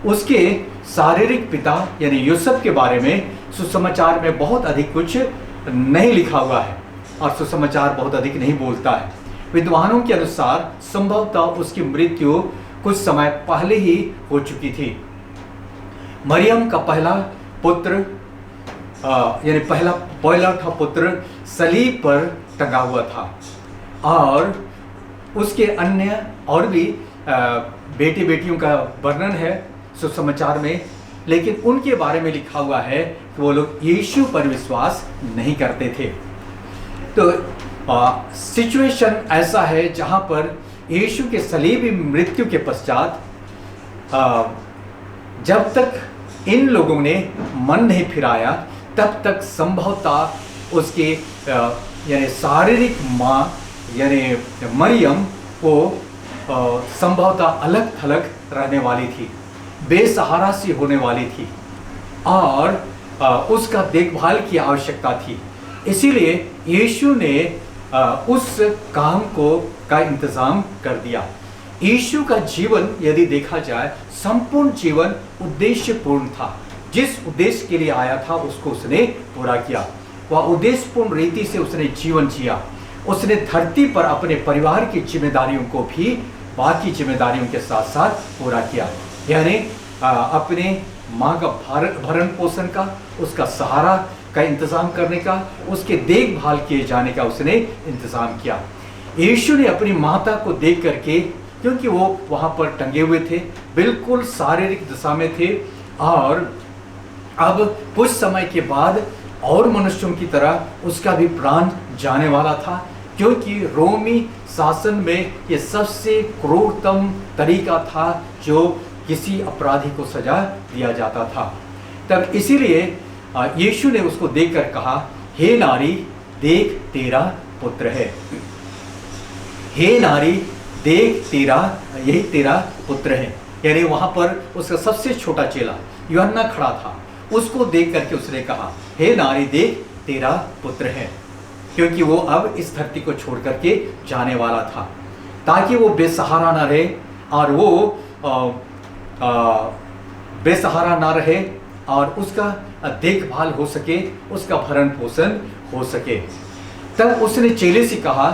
उसके शारीरिक पिता यानी यूसुफ के बारे में सुसमाचार में बहुत अधिक कुछ नहीं लिखा हुआ है, और सुसमाचार बहुत अधिक नहीं बोलता है। विद्वानों के अनुसार संभवतः उसकी मृत्यु कुछ समय पहले ही हो चुकी थी। मरियम का पहला पुत्र यानी पहला था पुत्र सलीब पर टंगा हुआ था, और उसके अन्य और भी बेटे बेटियों का वर्णन है सुसमाचार में, लेकिन उनके बारे में लिखा हुआ है कि वो लोग यीशु पर विश्वास नहीं करते थे। तो सिचुएशन ऐसा है जहाँ पर यीशु के सलीबी मृत्यु के पश्चात जब तक इन लोगों ने मन नहीं फिराया, तब तक संभवतः उसके यानी शारीरिक माँ यानी मरियम को संभवतः अलग थलग रहने वाली थी, बेसहारा सी होने वाली थी, और उसका देखभाल की आवश्यकता थी। इसीलिए यीशु ने उस काम का इंतज़ाम कर दिया। यीशु का जीवन यदि देखा जाए, संपूर्ण जीवन उद्देश्यपूर्ण था। जिस उद्देश्य के लिए आया था उसको उसने पूरा किया। वह उद्देश्यपूर्ण रीति से उसने जीवन जिया। उसने धरती पर अपने परिवार की जिम्मेदारियों को भी बाकी जिम्मेदारियों के साथ साथ पूरा किया, यानी अपने माँ का भरण पोषण का, उसका सहारा का इंतज़ाम करने का, उसके देखभाल किए जाने का उसने इंतज़ाम किया। यीशु ने अपनी माता को देख करके, क्योंकि वो वहाँ पर टंगे हुए थे, बिल्कुल शारीरिक दशा में थे, और अब कुछ समय के बाद और मनुष्यों की तरह उसका भी प्राण जाने वाला था, क्योंकि रोमी शासन में ये सबसे क्रूरतम तरीका था जो किसी अपराधी को सजा दिया जाता था। तब इसीलिए यीशु ने उसको देखकर कहा, हे नारी देख तेरा पुत्र है। हे नारी देख यही तेरा पुत्र है। यानी वहाँ पर उसका सबसे छोटा चेला यूहन्ना खड़ा था, उसको देख करके उसने कहा, हे नारी देख तेरा पुत्र है, क्योंकि वो अब इस धरती को छोड़ करके जाने वाला था, ताकि वो बेसहारा ना रहे, और वो बेसहारा ना रहे, और उसका देखभाल हो सके, उसका भरण पोषण हो सके। तब उसने चेले से कहा,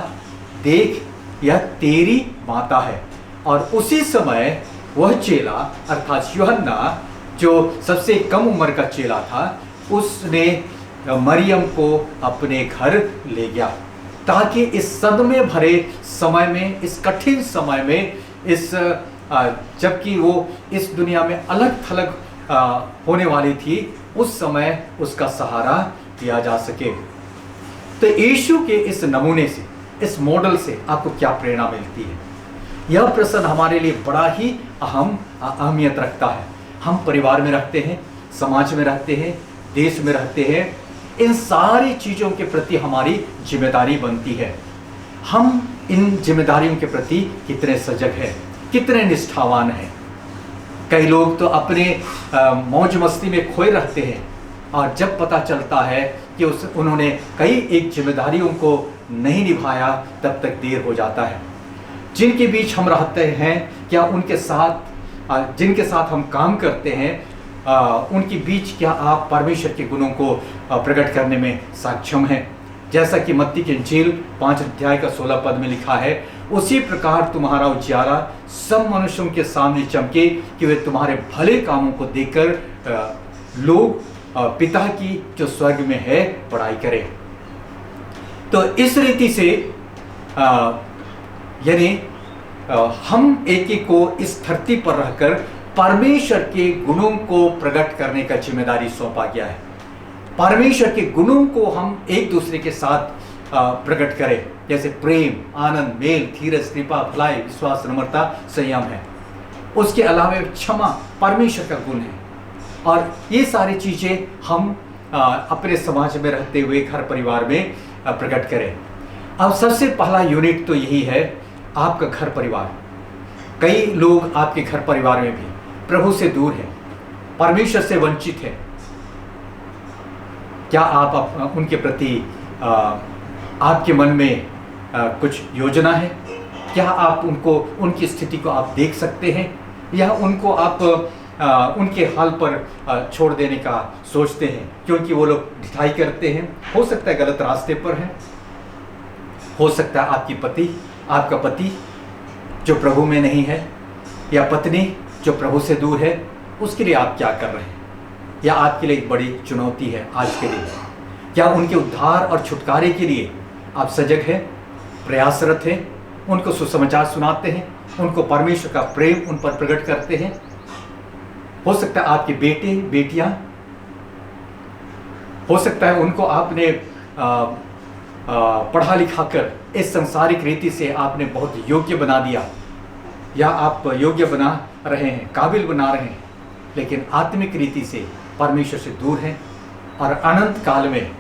देख यह तेरी माता है। और उसी समय वह चेला अर्थात यूहन्ना, जो सबसे कम उम्र का चेला था, उसने मरियम को अपने घर ले गया, ताकि इस सदमे भरे समय में, इस कठिन समय में, जबकि वो इस दुनिया में अलग थलग होने वाली थी, उस समय उसका सहारा दिया जा सके। तो यीशु के इस नमूने से, इस मॉडल से आपको क्या प्रेरणा मिलती है? यह प्रश्न हमारे लिए बड़ा ही अहमियत रखता है। हम परिवार में रहते हैं, समाज में रहते हैं, देश में रहते हैं, इन सारी चीज़ों के प्रति हमारी जिम्मेदारी बनती है। हम इन जिम्मेदारियों के प्रति कितने सजग हैं, कितने निष्ठावान हैं। कई लोग तो अपने मौज मस्ती में खोए रहते हैं, और जब पता चलता है कि उन्होंने कई एक जिम्मेदारियों को नहीं निभाया, तब तक देर हो जाता है। जिनके बीच हम रहते हैं, क्या उनके साथ जिनके साथ हम काम करते हैं, उनके बीच क्या आप परमेश्वर के गुणों को प्रकट करने में सक्षम हैं? जैसा कि मत्ती की इंजील 5 अध्याय का 16 पद में लिखा है, उसी प्रकार तुम्हारा उजियारा सब मनुष्यों के सामने चमके, कि वे तुम्हारे भले कामों को देखकर लोग पिता की जो स्वर्ग में है बड़ाई करें। तो इस रीति से यानी हम एक एक को इस धरती पर रहकर परमेश्वर के गुणों को प्रकट करने का जिम्मेदारी सौंपा गया है। परमेश्वर के गुणों को हम एक दूसरे के साथ प्रकट करें, जैसे प्रेम, आनंद, मेल, धीरज, कृपा, भलाई, विश्वास, नम्रता, संयम है। उसके अलावा क्षमा परमेश्वर का गुण है। और ये सारी चीज़ें हम अपने समाज में रहते हुए घर परिवार में प्रकट करें। अब सबसे पहला यूनिट तो यही है, आपका घर परिवार। कई लोग आपके घर परिवार में भी प्रभु से दूर हैं, परमेश्वर से वंचित हैं। क्या आप उनके प्रति आपके मन में कुछ योजना है? क्या आप उनकी स्थिति को आप देख सकते हैं, या उनको आप उनके हाल पर छोड़ देने का सोचते हैं, क्योंकि वो लोग ढिठाई करते हैं? हो सकता है गलत रास्ते पर हैं, हो सकता है आपका पति जो प्रभु में नहीं है, या पत्नी जो प्रभु से दूर है। उसके लिए आप क्या कर रहे हैं? यह आपके लिए एक बड़ी चुनौती है आज के दिन। क्या उनके उद्धार और छुटकारे के लिए आप सजग हैं, प्रयासरत हैं, उनको सुसमाचार सुनाते हैं, उनको परमेश्वर का प्रेम उन पर प्रकट करते हैं? हो सकता है आपके बेटे बेटियां, हो सकता है उनको आपने पढ़ा लिखा कर इस संसारिक रीति से आपने बहुत योग्य बना दिया, या आप योग्य बना रहे हैं, काबिल बना रहे हैं, लेकिन आत्मिक रीति से परमेश्वर से दूर हैं, और अनंत काल में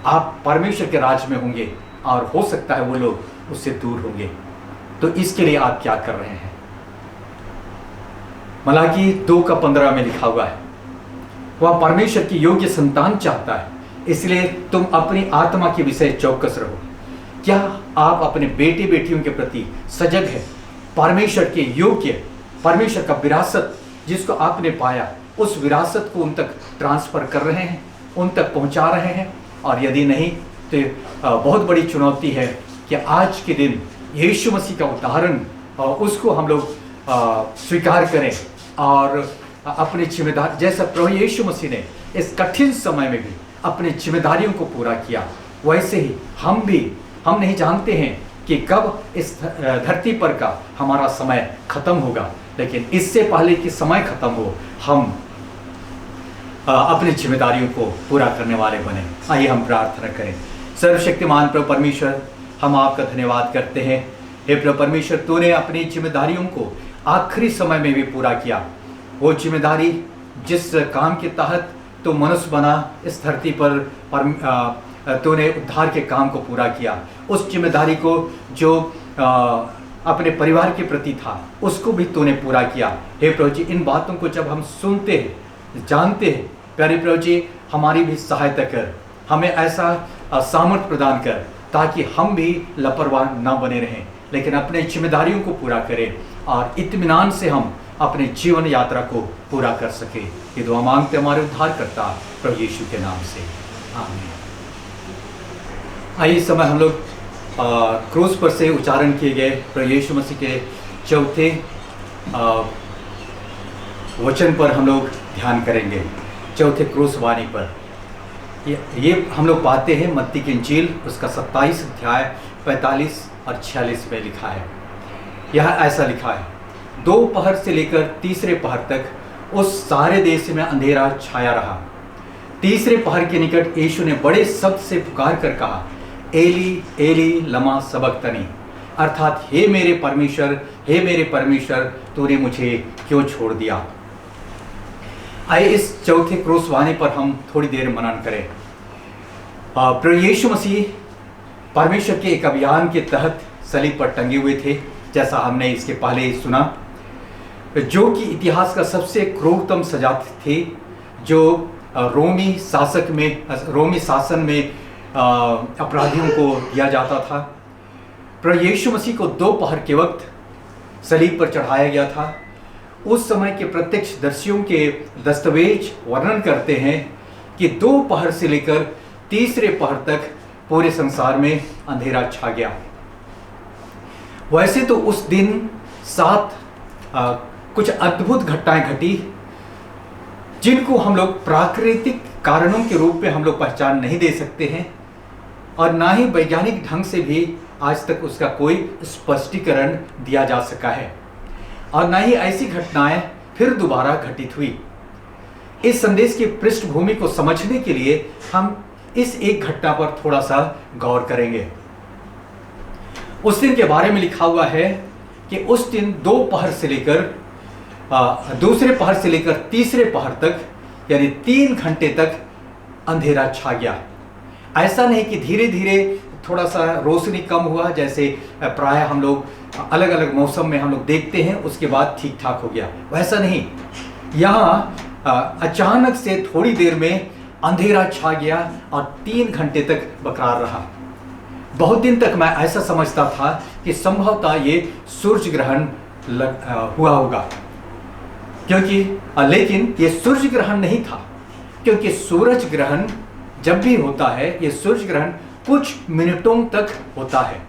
आप परमेश्वर के राज में होंगे और हो सकता है वो लोग उससे दूर होंगे। तो इसके लिए आप क्या कर रहे हैं? मलाकी 2:15 में लिखा हुआ है, वह परमेश्वर की योग्य संतान चाहता है, इसलिए तुम अपनी आत्मा के विषय चौकस रहो। क्या आप अपने बेटे बेटियों के प्रति सजग है? परमेश्वर के योग्य, परमेश्वर का विरासत जिसको आपने पाया, उस विरासत को उन तक ट्रांसफर कर रहे हैं, उन तक पहुंचा रहे हैं? और यदि नहीं तो बहुत बड़ी चुनौती है कि आज के दिन यीशु मसीह का उदाहरण उसको हम लोग स्वीकार करें और अपनी जिम्मेदारी, जैसा प्रभु यीशु मसीह ने इस कठिन समय में भी अपनी जिम्मेदारियों को पूरा किया, वैसे ही हम नहीं जानते हैं कि कब इस धरती पर का हमारा समय खत्म होगा, लेकिन इससे पहले कि समय खत्म हो हम अपनी जिम्मेदारियों को पूरा करने वाले बने। आइए हम प्रार्थना करें। सर्वशक्तिमान प्रभु परमेश्वर, हम आपका धन्यवाद करते हैं। हे प्रभु परमेश्वर, तूने अपनी जिम्मेदारियों को आखिरी समय में भी पूरा किया। वो जिम्मेदारी जिस काम के तहत तो मनुष्य बना इस धरती पर तूने उद्धार के काम को पूरा किया, उस जिम्मेदारी को जो अपने परिवार के प्रति था उसको भी तूने पूरा किया। हे प्रभु जी, इन बातों को जब हम सुनते हैं, जानते हैं, प्यारे प्रभु जी, हमारी भी सहायता कर, हमें ऐसा सामर्थ्य प्रदान कर ताकि हम भी लापरवाह ना बने रहें, लेकिन अपने जिम्मेदारियों को पूरा करें और इत्मीनान से हम अपने जीवन यात्रा को पूरा कर सके। ये दुआ मांगते हमारे उद्धारकर्ता प्रभु यीशु के नाम से, आमीन। आइए इस समय हम लोग क्रूस पर से उच्चारण किए गए प्रभु यीशु मसीह के चौथे वचन पर हम लोग ध्यान करेंगे, चौथे क्रूस वाणी पर। ये हम लोग पाते हैं मत्ती की इंजील उसका 27 अध्याय 45 और 46 में लिखा है। यह ऐसा लिखा है, दोपहर से लेकर तीसरे पहर तक उस सारे देश में अंधेरा छाया रहा। तीसरे पहर के निकट यीशु ने बड़े शब्द से पुकार कर कहा, एली एली लमा सबक्तनी, अर्थात हे मेरे परमेश्वर तूने मुझे क्यों छोड़ दिया। आइए इस चौथे क्रूस वाणी पर हम थोड़ी देर मनन करें। प्रभु यीशु मसीह परमेश्वर के एक अभियान के तहत सलीब पर टंगे हुए थे, जैसा हमने इसके पहले ही सुना, जो कि इतिहास का सबसे क्रूरतम सजा थे जो रोमी शासन में अपराधियों को दिया जाता था। प्रभु यीशु मसीह को दोपहर के वक्त सलीब पर चढ़ाया गया था। उस समय के प्रत्यक्षदर्शियों के दस्तावेज वर्णन करते हैं कि दोपहर से लेकर तीसरे पहर तक पूरे संसार में अंधेरा छा गया। वैसे तो उस दिन 7 कुछ अद्भुत घटनाएं घटी जिनको हम लोग प्राकृतिक कारणों के रूप में हम लोग पहचान नहीं दे सकते हैं, और ना ही वैज्ञानिक ढंग से भी आज तक उसका कोई स्पष्टीकरण दिया जा सका है, और ना ही ऐसी घटनाएं फिर दोबारा घटित हुई। इस संदेश की पृष्ठभूमि को समझने के लिए हम इस एक घटना पर थोड़ा सा गौर करेंगे। उस दिन के बारे में लिखा हुआ है कि उस दिन दोपहर से लेकर दूसरे पहर से लेकर तीसरे पहर तक, यानी 3 घंटे तक अंधेरा छा गया। ऐसा नहीं कि धीरे धीरे थोड़ा सा रोशनी कम हुआ, जैसे प्राय हम लोग अलग अलग मौसम में हम लोग देखते हैं, उसके बाद ठीक ठाक हो गया, वैसा नहीं। यहाँ अचानक से थोड़ी देर में अंधेरा छा गया और 3 घंटे तक बरकरार रहा। बहुत दिन तक मैं ऐसा समझता था कि संभवतः ये सूर्य ग्रहण हुआ होगा, लेकिन ये सूर्य ग्रहण नहीं था, क्योंकि सूरज ग्रहण जब भी होता है, ये सूर्य ग्रहण कुछ मिनटों तक होता है।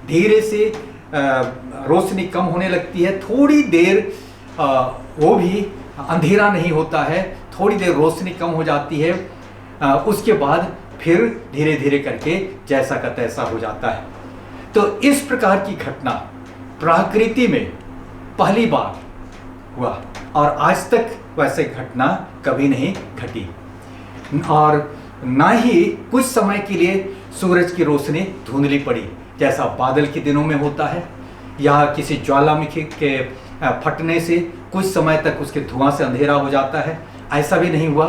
धीरे से रोशनी कम होने लगती है, थोड़ी देर वो भी अंधेरा नहीं होता है, थोड़ी देर रोशनी कम हो जाती है, उसके बाद फिर धीरे धीरे करके जैसा का तैसा हो जाता है। तो इस प्रकार की घटना प्रकृति में पहली बार हुआ और आज तक वैसे घटना कभी नहीं घटी। और ना ही कुछ समय के लिए सूरज की रोशनी धुंधली पड़ी जैसा बादल के दिनों में होता है, या किसी ज्वालामुखी के फटने से कुछ समय तक उसके धुआं से अंधेरा हो जाता है, ऐसा भी नहीं हुआ।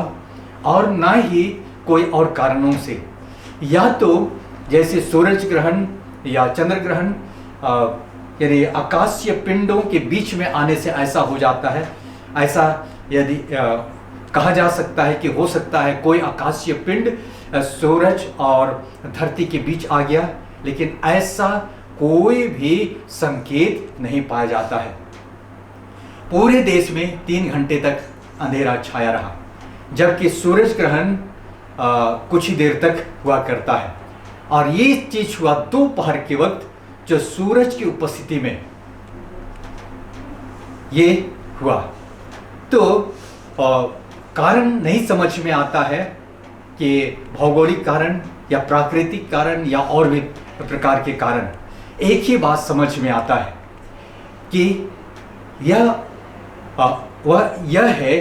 और ना ही कोई और कारणों से, या तो जैसे सूरज ग्रहण या चंद्र ग्रहण यानी आकाशीय पिंडों के बीच में आने से ऐसा हो जाता है। ऐसा यदि कहा जा सकता है कि हो सकता है कोई आकाशीय पिंड सूरज और धरती के बीच आ गया, लेकिन ऐसा कोई भी संकेत नहीं पाया जाता है। पूरे देश में 3 घंटे तक अंधेरा छाया रहा, जबकि सूरज ग्रहण कुछ ही देर तक हुआ करता है। और ये चीज हुआ दोपहर के वक्त, जो सूरज की उपस्थिति में ये हुआ। तो कारण नहीं समझ में आता है कि भौगोलिक कारण या प्राकृतिक कारण या और भी प्रकार के कारण। एक ही बात समझ में आता है कि वह यह है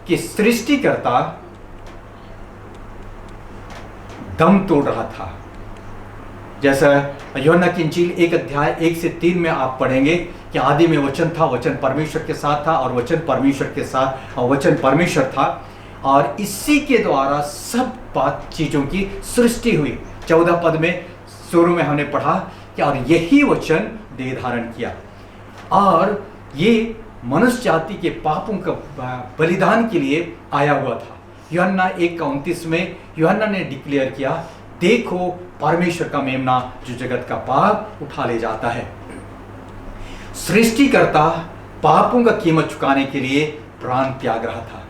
कि सृष्टिकर्ता दम तोड़ रहा था। जैसा यूहन्ना की इंजील 1 अध्याय 1 से 3 में आप पढ़ेंगे कि आदि में वचन था, वचन परमेश्वर के साथ था और वचन परमेश्वर के साथ और वचन परमेश्वर था, और इसी के द्वारा सब बात चीजों की सृष्टि हुई। 14 पद में शुरू में हमने पढ़ा कि और यही वचन देह धारण किया, और ये मनुष्य जाति के पापों का बलिदान के लिए आया हुआ था। यूहन्ना 1:29 में यूहन्ना ने डिक्लेयर किया, देखो परमेश्वर का मेमना जो जगत का पाप उठा ले जाता है। सृष्टिकर्ता पापों का कीमत चुकाने के लिए प्राण त्याग रहा था,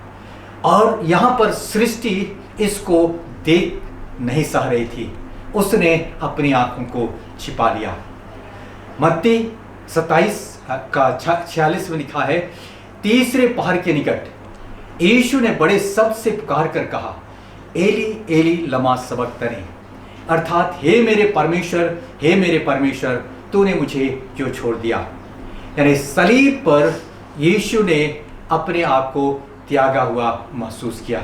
और यहां पर सृष्टि इसको देख नहीं सह रही थी, उसने अपनी आंखों को छिपा लिया। मत्ती 27 का 46 में लिखा है, तीसरे पहर के निकट यीशु ने बड़े शब्द से पुकार कर कहा, एली एली लमा सबक्तनी, अर्थात हे मेरे परमेश्वर तूने मुझे क्यों छोड़ दिया। यानी सलीब पर यीशु ने अपने आप को त्यागा हुआ महसूस किया।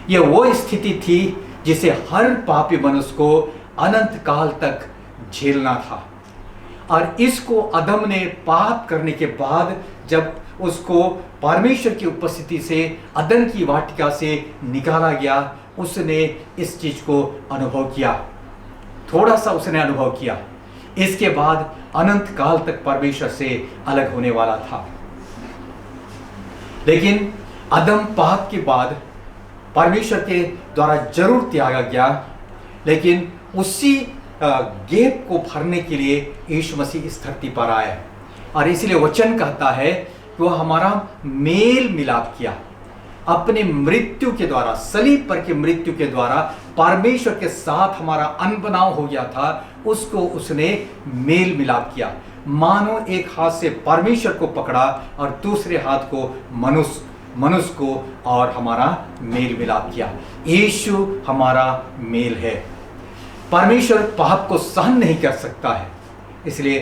यह वो स्थिति थी जिसे हर पापी मनुष्य को अनंत काल तक झेलना था, और इसको आदम ने पाप करने के बाद जब उसको परमेश्वर की उपस्थिति से अदन की वाटिका से निकाला गया, उसने इस चीज को अनुभव किया, थोड़ा सा उसने अनुभव किया। इसके बाद अनंत काल तक परमेश्वर से अलग होने वाला था। लेकिन आदम पाप के बाद परमेश्वर के द्वारा जरूर त्यागा गया, लेकिन उसी गैप को भरने के लिए यीशु मसीह इस धरती पर आया, और इसलिए वचन कहता है कि वह हमारा मेल मिलाप किया अपने मृत्यु के द्वारा, सलीब पर की मृत्यु के द्वारा परमेश्वर के साथ हमारा अनबनाव हो गया था, उसको उसने मेल मिलाप किया। मानो एक हाथ से परमेश्वर को पकड़ा और दूसरे हाथ को मनुष्य को, और हमारा मेल मिलाप किया। यीशु हमारा मेल है। परमेश्वर पाप को सहन नहीं कर सकता है, इसलिए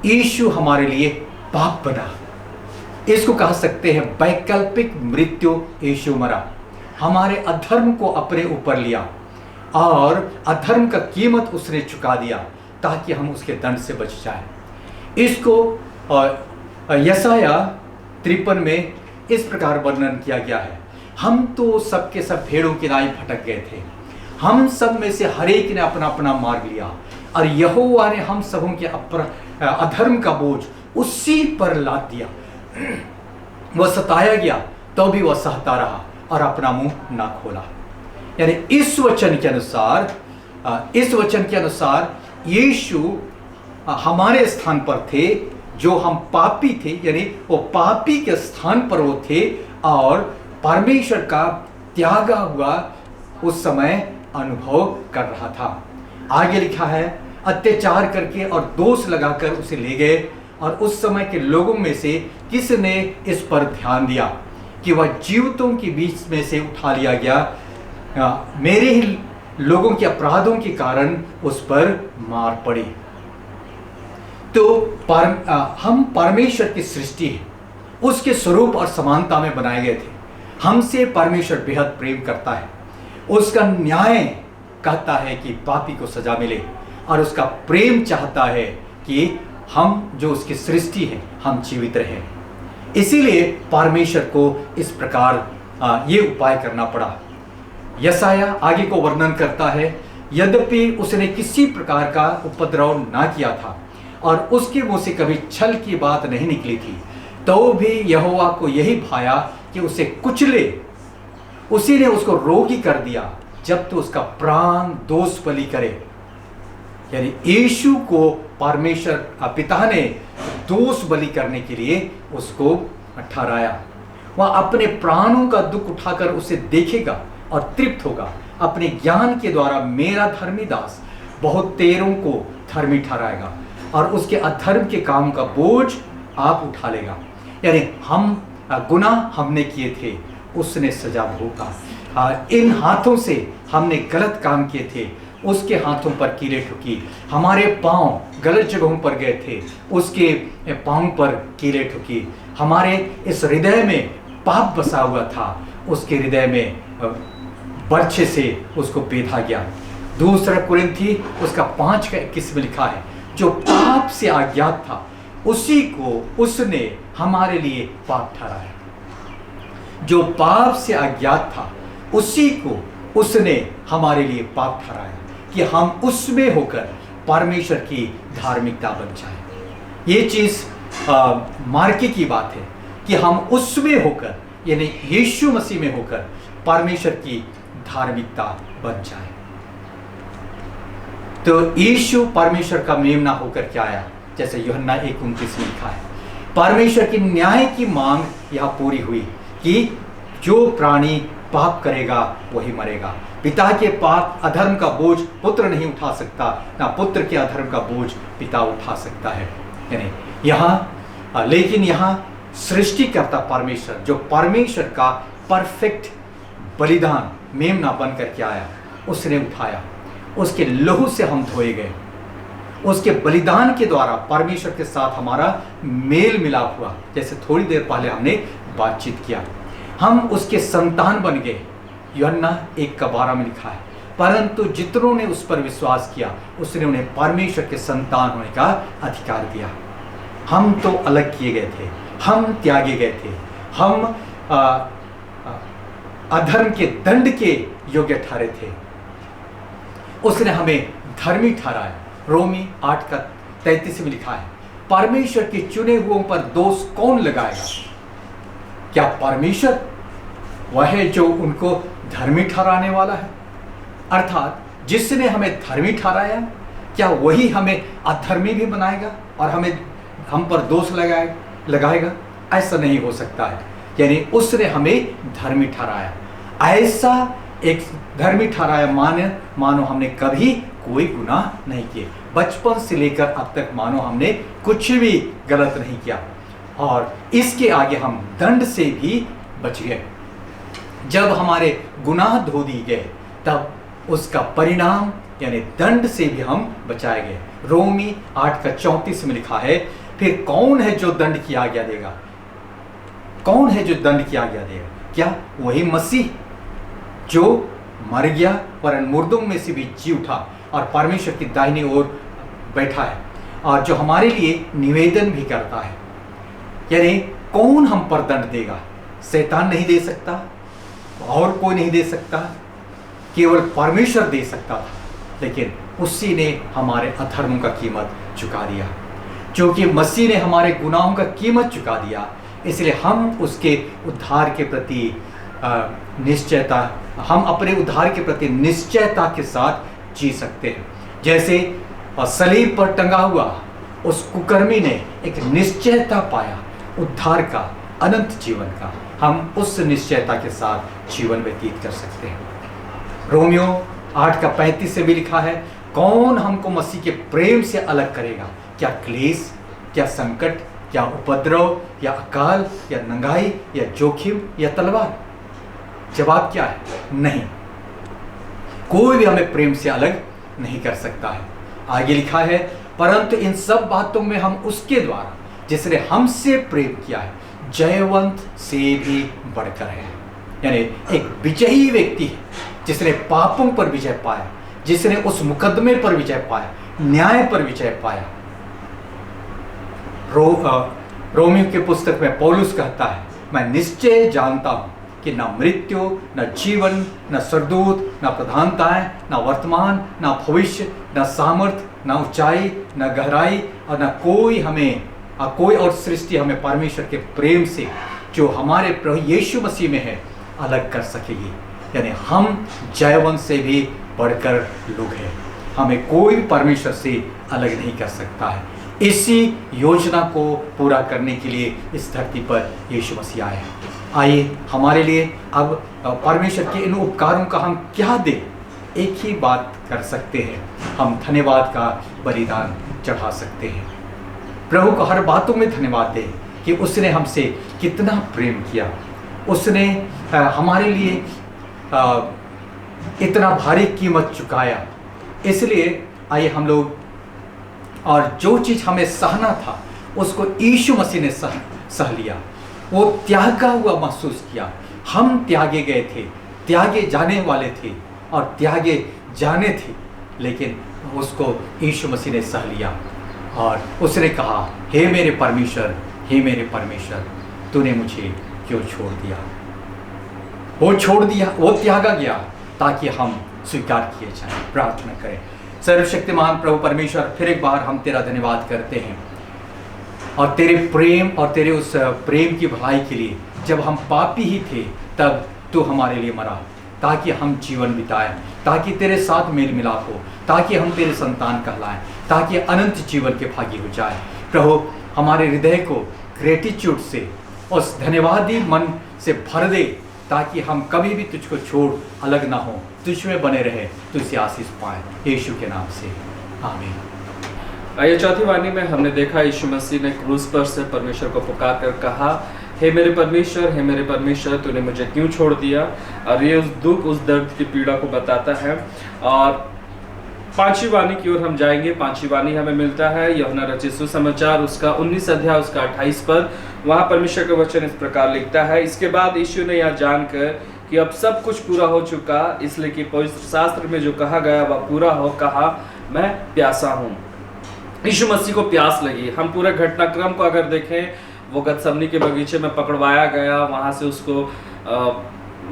यीशु हमारे लिए पाप बना। इसको कह सकते हैं वैकल्पिक मृत्यु। यीशु मरा, हमारे अधर्म को अपने ऊपर लिया और अधर्म का कीमत उसने चुका दिया ताकि हम उसके दंड से बच जाए। इसको यशाया 53 में इस प्रकार वर्णन किया गया है, हम तो सबके सब भेड़ों की नाई भटक गए थे, हम सब में से हर एक ने अपना अपना मार्ग लिया, और यहोवा ने हम सबों के अधर्म का बोझ उसी पर लाद दिया। वह सताया गया तो भी वह सहता रहा और अपना मुंह ना खोला। यानी इस वचन के अनुसार यीशु हमारे स्थान पर थे, जो हम पापी थे, यानी वो पापी के स्थान पर वो थे, और परमेश्वर का त्यागा हुआ उस समय अनुभव कर रहा था। आगे लिखा है, अत्याचार करके और दोष लगाकर उसे ले गए, और उस समय के लोगों में से किसने इस पर ध्यान दिया। कि वह जीवितों के बीच में से उठा लिया गया, मेरे ही लोगों के अपराधों के कारण उस पर मार पड़ी। तो हम परमेश्वर की सृष्टि है, उसके स्वरूप और समानता में बनाए गए थे। हमसे परमेश्वर बेहद प्रेम करता है। उसका न्याय कहता है कि पापी को सजा मिले, और उसका प्रेम चाहता है कि हम जो उसकी सृष्टि है हम जीवित रहें। इसीलिए परमेश्वर को इस प्रकार ये उपाय करना पड़ा। यशाया आगे को वर्णन करता है, यद्यपि उसने किसी प्रकार का उपद्रव ना किया था और उसके मुंह से कभी छल की बात नहीं निकली थी, तो भी यहोवा को यही भाया कि उसे कुचले। उसी ने उसको रोगी कर दिया जब तो उसका प्राण दोष बलि करे। यानी यीशु को परमेश्वर पिता ने दोष बलि करने के लिए उसको ठहराया। वह अपने प्राणों का दुख उठाकर उसे देखेगा और तृप्त होगा। अपने ज्ञान के द्वारा मेरा धर्मी दास बहुत तेरों को धर्मी ठहराएगा और उसके अधर्म के काम का बोझ आप उठा लेगा। यानी हम गुनाह हमने किए थे, उसने सजा भोगा। इन हाथों से हमने गलत काम किए थे, उसके हाथों पर कीले ठुकी। हमारे पांव गलत जगहों पर गए थे, उसके पांव पर कीले ठुकी। हमारे इस हृदय में पाप बसा हुआ था, उसके हृदय में बर्छे से उसको बेधा गया। दूसरा कुरिन्थी उसका 5:21 में लिखा है, जो पाप से अज्ञात था उसी को उसने हमारे लिए पाप ठहराया। जो पाप से अज्ञात था उसी को उसने हमारे लिए पाप ठहराया कि हम उसमें होकर परमेश्वर की धार्मिकता बन जाए। ये चीज मार्के की बात है कि हम उसमें होकर, यानी यीशु मसीह में होकर परमेश्वर की धार्मिकता बन जाए। तो यीशु परमेश्वर का मेमना होकर क्या आया, जैसे यूहन्ना 1:29 में लिखा है। परमेश्वर की न्याय की मांग यह पूरी हुई कि जो प्राणी पाप करेगा वही मरेगा। पिता के पाप अधर्म का बोझ पुत्र नहीं उठा सकता, ना पुत्र के अधर्म का बोझ पिता उठा सकता है। यानी लेकिन यहाँ सृष्टिकर्ता परमेश्वर, जो परमेश्वर का परफेक्ट बलिदान मेमना बन करके आया, उसने उठाया। उसके लहू से हम धोए गए। उसके बलिदान के द्वारा परमेश्वर के साथ हमारा मेल मिलाप हुआ। जैसे थोड़ी देर पहले हमने बातचीत किया, हम उसके संतान बन गए। यूहन्ना 1:12 में लिखा है, परंतु जितनों ने उस पर विश्वास किया उसने उन्हें परमेश्वर के संतान होने का अधिकार दिया। हम तो अलग किए गए थे, हम त्यागे गए थे, हम अधर्म के दंड के योग्य ठहरे थे, उसने हमें धर्मी ठहराया। रोमी 8:33 में लिखा है, परमेश्वर के चुने हुओं पर दोष कौन लगाएगा? क्या परमेश्वर वह है जो उनको धर्मी ठहराने वाला है? अर्थात जिसने हमें धर्मी ठहराया, क्या वही हमें अधर्मी भी बनाएगा और हम पर दोष लगाएगा? ऐसा नहीं हो सकता है। यानी उसने हमें धर्मी ठहराया। ऐसा एक धर्मी ठहराया मानो हमने कभी कोई गुनाह नहीं किए। बचपन से लेकर अब तक मानो हमने कुछ भी गलत नहीं किया, और इसके आगे हम दंड से भी बच गए। जब हमारे गुनाह धो दिए गए तब उसका परिणाम यानी दंड से भी हम बचाए गए। रोमी 8:34 में लिखा है, फिर कौन है जो दंड की आज्ञा देगा? कौन है जो दंड की आज्ञा देगा? क्या वही मसीह जो मर गया वरन मुर्दों में से भी जी उठा और परमेश्वर की दाहिनी ओर बैठा है, और जो हमारे लिए निवेदन भी करता है? यानी कौन हम पर दंड देगा? शैतान नहीं दे सकता, और कोई नहीं दे सकता, केवल परमेश्वर दे सकता था। लेकिन उसी ने हमारे अधर्मों का कीमत चुका दिया। क्योंकि मसीह ने हमारे गुनाहों का कीमत चुका दिया, इसलिए हम उसके उद्धार के प्रति हम अपने उद्धार के प्रति निश्चयता के साथ जी सकते हैं। जैसे सलीब पर टंगा हुआ उस कुकर्मी ने एक निश्चयता पाया उद्धार का, अनंत जीवन का, हम उस निश्चयता के साथ जीवन व्यतीत कर सकते हैं। रोमियो 8:35 से भी लिखा है, कौन हमको मसीह के प्रेम से अलग करेगा? क्या क्लेश, क्या संकट, या उपद्रव या अकाल या नंगाई या जोखिम या तलवार? जवाब क्या है? नहीं, कोई भी हमें प्रेम से अलग नहीं कर सकता है। आगे लिखा है, परंतु इन सब बातों में हम उसके द्वारा जिसने हमसे प्रेम किया है जयवंत से भी बढ़कर है। यानी एक विजयी व्यक्ति है जिसने पापों पर विजय पाया, जिसने उस मुकदमे पर विजय पाया, न्याय पर विजय पाया। रोमियो के पुस्तक में पौलुस कहता है, मैं निश्चय जानता हूं कि न मृत्यु, न जीवन, न स्वर्गदूत, न प्रधानताएं, न वर्तमान, न भविष्य, न सामर्थ, न ऊंचाई, न गहराई और न कोई और सृष्टि हमें परमेश्वर के प्रेम से जो हमारे प्रभु यीशु मसीह में है अलग कर सकेगी। यानी हम जयवंत से भी बढ़कर लोग हैं। हमें कोई भी परमेश्वर से अलग नहीं कर सकता है। इसी योजना को पूरा करने के लिए इस धरती पर यीशु मसीह आए हैं। आइए हमारे लिए अब परमेश्वर के इन उपकारों का हम क्या दें? एक ही बात कर सकते हैं, हम धन्यवाद का बलिदान चढ़ा सकते हैं। प्रभु को हर बातों में धन्यवाद दें कि उसने हमसे कितना प्रेम किया, उसने हमारे लिए इतना भारी कीमत चुकाया। इसलिए आइए हम लोग, और जो चीज़ हमें सहना था उसको यीशु मसीह ने सह लिया। वो त्यागा हुआ महसूस किया। हम त्यागे गए थे, त्यागे जाने वाले थे और त्यागे जाने थे, लेकिन उसको यीशु मसीह ने सह लिया और उसने कहा, हे मेरे परमेश्वर, हे मेरे परमेश्वर, तूने मुझे क्यों छोड़ दिया? वो छोड़ दिया, वो त्यागा गया ताकि हम स्वीकार किए जाएं। प्रार्थना करें। सर्वशक्तिमान प्रभु परमेश्वर, फिर एक बार हम तेरा धन्यवाद करते हैं और तेरे प्रेम और तेरे उस प्रेम की भलाई के लिए, जब हम पापी ही थे तब तू हमारे लिए मरा ताकि हम जीवन बिताएं, ताकि तेरे साथ मेल मिलाप हो, ताकि हम तेरे संतान कहलाएं, ताकि अनंत जीवन के भागी हो जाए। प्रभु हमारे हृदय को ग्रेटिट्यूड से, उस धन्यवादी मन से भर दे ताकि हम कभी भी तुझको छोड़ अलग ना हो, तुझ में बने रहे, तुझसे आशीष पाए। यीशु के नाम से आमीन। आइए चौथी वाणी में हमने देखा यीशु मसीह ने क्रूस पर से परमेश्वर को पुकार कर कहा, हे मेरे परमेश्वर, हे मेरे परमेश्वर, तूने मुझे क्यों छोड़ दिया? और ये उस दुख, उस दर्द की पीड़ा को बताता है। और पांचवी वाणी की ओर हम जाएंगे। पांचवी वाणी हमें मिलता है यूहन्ना रचित सुसमाचार उसका 19 अध्याय उसका 28 पद। वहाँ परमेश्वर का वचन इस प्रकार लिखता है, इसके बाद यीशु ने यह जानकर कि अब सब कुछ पूरा हो चुका, इसलिए कि पवित्र शास्त्र में जो कहा गया वह पूरा हो, कहा, मैं प्यासा हूँ। यीशु मसीह को प्यास लगी। हम पूरे घटनाक्रम को अगर देखें, वो गतसमनी के बगीचे में पकड़वाया गया, वहाँ से उसको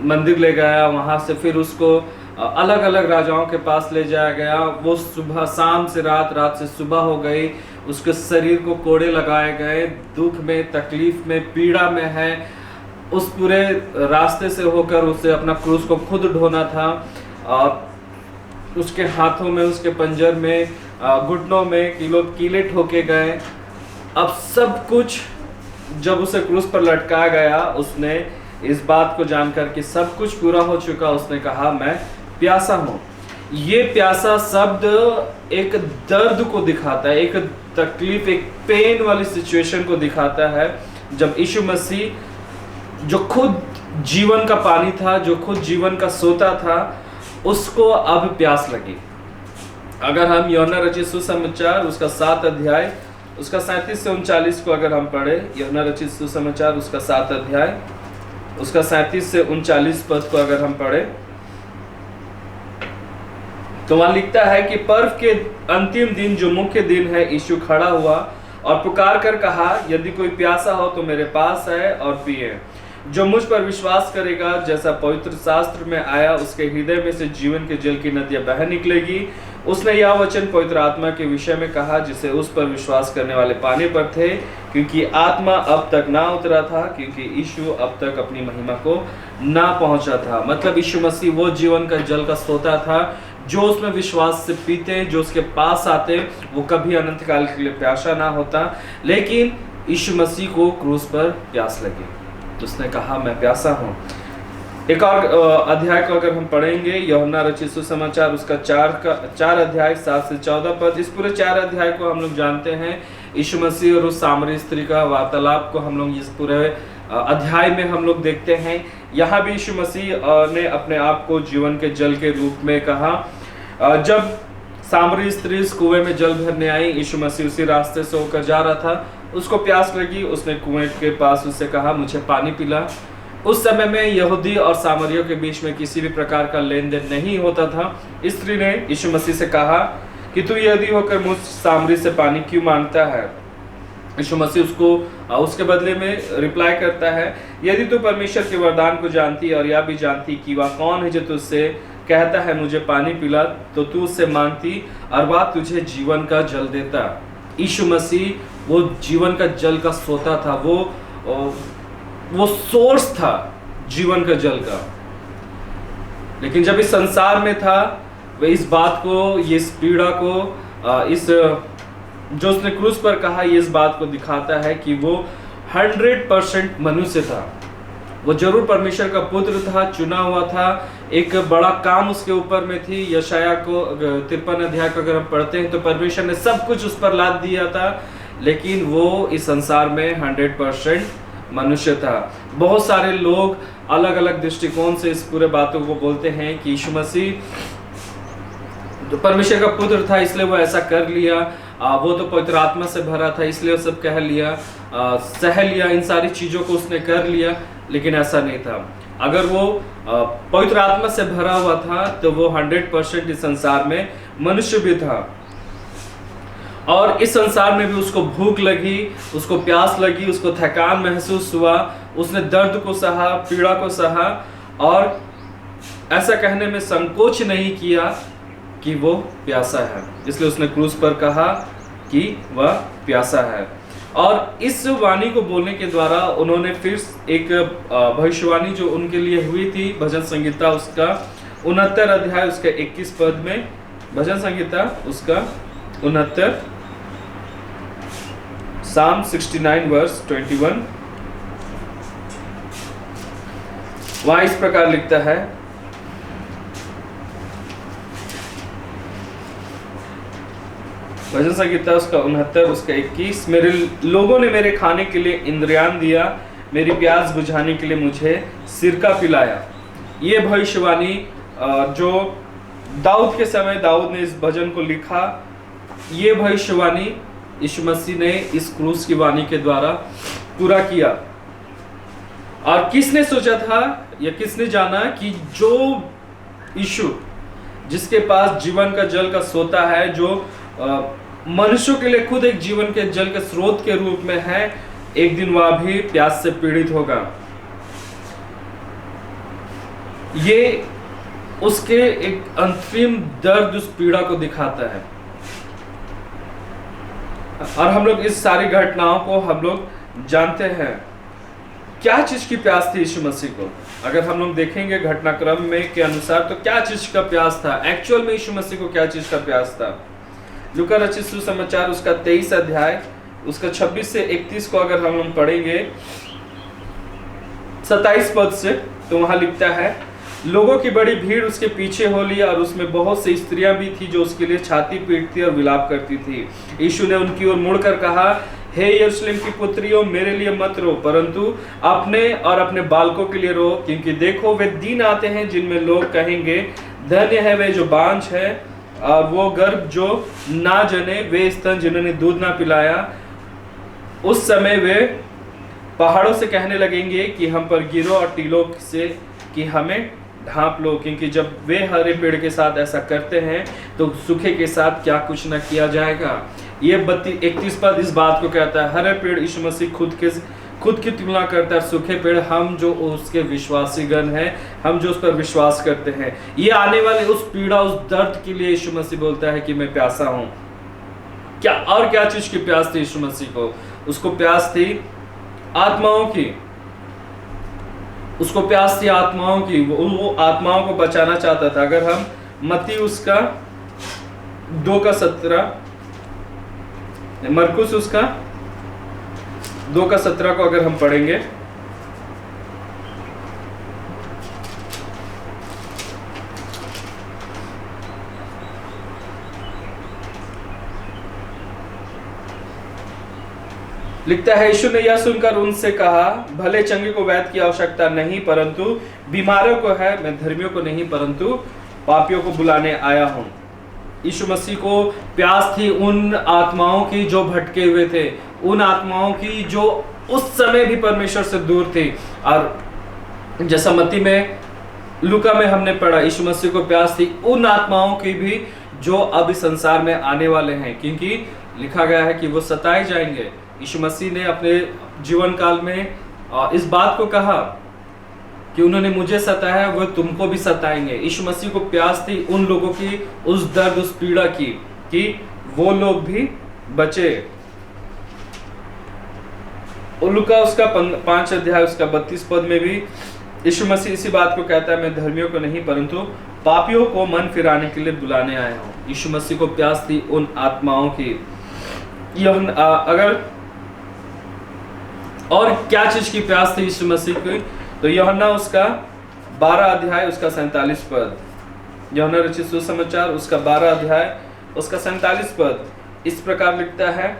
मंदिर ले गया, वहाँ से फिर उसको अलग अलग राजाओं के पास ले जाया गया। वो सुबह, शाम से रात, रात से सुबह हो गई, उसके शरीर को कोड़े लगाए गए, दुख में, तकलीफ में, पीड़ा में है। उस पूरे रास्ते से होकर उसे अपना क्रूस को खुद ढोना था। और उसके हाथों में, उसके पंजर में, घुटनों में कीले ठोके गए। अब सब कुछ जब उसे क्रूस पर लटकाया गया, उसने इस बात को जानकर कि सब कुछ पूरा हो चुका, उसने कहा, मैं प्यासा हूँ। ये प्यासा शब्द एक दर्द को दिखाता है, एक तकलीफ, एक पेन वाली सिचुएशन को दिखाता है। जब यीशु मसीह जो खुद जीवन का पानी था, जो खुद जीवन का सोता था, उसको अब प्यास लगी। अगर हम यूहन्ना रचित सुसमाचार उसका 7 अध्याय उसका 37 से 39 को अगर हम पढ़े, यूहन्ना रचित सुसमाचार उसका 7 अध्याय उसका 37 से 39 पद को अगर हम पढ़े, तो वहां लिखता है कि पर्व के अंतिम दिन, जो मुख्य दिन है, यीशु खड़ा हुआ और पुकार कर कहा, यदि कोई प्यासा हो तो मेरे पास है और पिए। जो मुझ पर विश्वास करेगा, जैसा पवित्र शास्त्र में आया, उसके हृदय में से जीवन के जल की नदियां बह निकलेगी। उसने यह वचन पवित्र आत्मा के विषय में कहा, जिसे उस पर विश्वास करने वाले पाने पर थे, क्योंकि आत्मा अब तक ना उतरा था, क्योंकि यीशु अब तक अपनी महिमा को ना पहुंचा था। मतलब यीशु मसीह वो जीवन का जल का सोता था, जो उसमें विश्वास से पीते, जो उसके पास आते, वो कभी अनंत काल के लिए प्यासा ना होता। लेकिन यीशु मसीह को क्रूस पर प्यास लगी, उसने कहा, मैं प्यासा हूँ। एक और अध्याय को अगर हम पढ़ेंगे, यूहन्ना रचित सुसमाचार उसका 4 अध्याय 7 से 14 पद। इस पूरे 4 अध्याय को हम लोग जानते हैं यीशु मसीह और उस सामरी स्त्री का वार्तालाप को हम लोग इस पूरे अध्याय में हम लोग देखते हैं। यहाँ भी यीशु मसीह ने अपने आप को जीवन के जल के रूप में कहा। जब सामरी स्त्री इस कुएं में जल भरने आई, यीशु मसीह उसी रास्ते से होकर जा रहा था, उसको प्यास लगी, उसने कुएं के पास उससे कहा मुझे पानी पिला। उस समय में यहूदी और सामरियों के बीच में किसी भी प्रकार का लेन देन नहीं होता था। स्त्री ने यीशु मसीह से कहा कि तू यहूदी होकर मुझ सामरी से पानी क्यों मांगता है। यीशु मसीह उसके बदले में रिप्लाई करता है, यदि तू परमेश्वर के वरदान को जानती और यह भी जानती कि वह कौन है जो तुझसे कहता है मुझे पानी पिला, तो तू उससे मांगती और वह तुझे जीवन का जल देता। यीशु मसीह वो जीवन का जल का सोता था, वो सोर्स था जीवन का जल का। लेकिन जब इस संसार में था, वह इस बात को, इस पीड़ा को, इस जो उसने क्रूस पर कहा, ये इस बात को दिखाता है कि वो 100% मनुष्य था। वो जरूर परमेश्वर का पुत्र था, चुना हुआ था, एक बड़ा काम उसके ऊपर में थी। यशाया को 53 अध्याय को अगर हम पढ़ते हैं तो परमेश्वर ने सब कुछ उस पर लाद दिया था, लेकिन वो इस संसार में 100% मनुष्य था। बहुत सारे लोग अलग अलग दृष्टिकोण से इस पूरे बातों को बोलते हैं कि यीशु मसीह जो परमेश्वर का पुत्र था इसलिए वो ऐसा कर लिया, वो तो पवित्र आत्मा से भरा था इसलिए वो सब कह लिया, सह लिया, इन सारी चीजों को उसने कर लिया। लेकिन ऐसा नहीं था। अगर वो पवित्र आत्मा से भरा हुआ था तो वो 100% इस संसार में मनुष्य भी था। और इस संसार में भी उसको भूख लगी, उसको प्यास लगी, उसको थकान महसूस हुआ, उसने दर्द को सहा, पीड़ा को सहा, और ऐसा कहने में संकोच नहीं किया कि वो प्यासा है। इसलिए उसने क्रूस पर कहा कि वह प्यासा है। और इस वाणी को बोलने के द्वारा उन्होंने फिर एक भविष्यवाणी जो उनके लिए हुई थी, भजन संहिता उसका 69 अध्याय उसके 21 पद में, भजन संहिता उसका 69 Psalm 69 verse 21, वहां इस प्रकार लिखता है, भजन संहिता उसका 69 उसका 21, मेरे लोगों ने मेरे खाने के लिए इंद्रियान दिया, मेरी प्यास बुझाने के लिए मुझे सिरका पिलाया। ये भविष्यवाणी जो दाऊद के समय दाऊद ने इस भजन को लिखा, ये भविष्यवाणी यीशु मसीह ने इस क्रूस की वाणी के द्वारा पूरा किया। और किसने सोचा था या किसने जाना कि जो यीशु जिसके पास जीवन का जल का सोता है, जो मनुष्यों के लिए खुद एक जीवन के जल के स्रोत के रूप में है, एक दिन वह भी प्यास से पीड़ित होगा। ये उसके एक अंतरिम दर्द, उस पीड़ा को दिखाता है। और हम लोग इस सारी घटनाओं को हम लोग जानते हैं। क्या चीज की प्यास थी यीशु मसीह को? अगर हम लोग देखेंगे घटनाक्रम में के अनुसार तो क्या चीज का प्यास था? एक्चुअल में यीशु मसीह को क्या चीज का प्यास था? लूका रचित सुसमाचार उसका 23 अध्याय उसका 26 से 31 को अगर हम लोग पढ़ेंगे 27 पद से, तो वहां लिखता है, लोगों की बड़ी भीड़ उसके पीछे हो ली और उसमें बहुत सी स्त्रियां भी थी जो उसके लिए छाती पीटती और विलाप करती थी। यीशु ने उनकी ओर मुड़कर कहा, हे यरूशलेम की पुत्रियों, मेरे लिए मत रो, परंतु अपने और अपने बालकों के लिए रो, क्योंकि देखो वे दिन आते हैं जिनमें लोग कहेंगे, धन्य है वे जो बांझ है और वो गर्भ जो ना जने, वे स्तन जिन्होंने दूध ना पिलाया। उस समय वे पहाड़ों से कहने लगेंगे कि हम पर गिरो और टीलों से कि हमें ढांप लो, क्योंकि जब वे हरे पेड़ के साथ ऐसा करते हैं तो सूखे के साथ क्या कुछ न किया जाएगा। ये 31 पद इस बात को कहता है। हरे पेड़ यीशु मसीह खुद की तुलना करता है, सूखे पेड़ हम जो उसके विश्वासीगण हैं, हम जो उस पर विश्वास करते हैं। ये आने वाले उस पीड़ा, उस दर्द के लिए यीशु मसीह बोलता है कि मैं प्यासा हूं। क्या और क्या चीज की प्यास थी यीशु मसीह को? उसको प्यास थी आत्माओं की, उसको प्यास थी आत्माओं की। वो आत्माओं को बचाना चाहता था। अगर हम मत्ती उसका 2:17, मरकुस उसका 2:17 को अगर हम पढ़ेंगे, लिखता है, यीशु ने यह सुनकर उनसे कहा, भले चंगे को वैद्य की आवश्यकता नहीं, परंतु बीमारों को है। मैं धर्मियों को नहीं परंतु पापियों को बुलाने आया हूँ। यीशु मसीह को प्यास थी उन आत्माओं की जो भटके हुए थे, उन आत्माओं की जो उस समय भी परमेश्वर से दूर थी। और जैसा मत्ती में, लूका में हमने पढ़ा, यीशु मसीह को प्यास थी उन आत्माओं की भी जो अब इस संसार में आने वाले हैं, क्योंकि लिखा गया है कि वो सताए जाएंगे। यीशु मसीह ने अपने जीवन काल में इस बात को कहा कि उन्होंने मुझे सताया, वो तुमको भी सताएंगे। यीशु मसीह को प्यास थी उन लोगों की, उस दर्द, उस पीड़ा की, कि वो लोग भी बचे। लूका उसका 5 अध्याय उसका 32 पद में भी यीशु मसीह इसी बात को कहता है, मैं धर्मियों को नहीं परंतु पापियों को मन फिराने के लिए बुलाने आया हूँ। यीशु मसीह को प्यास थी उन आत्माओं की। अगर और क्या चीज की प्यास थी यीशु मसीह की, तो यूहन्ना उसका 12 अध्याय उसका 47 पद, यूहन्ना रचित सुसमाचार उसका 12 अध्याय उसका 47 पद इस प्रकार लिखता है,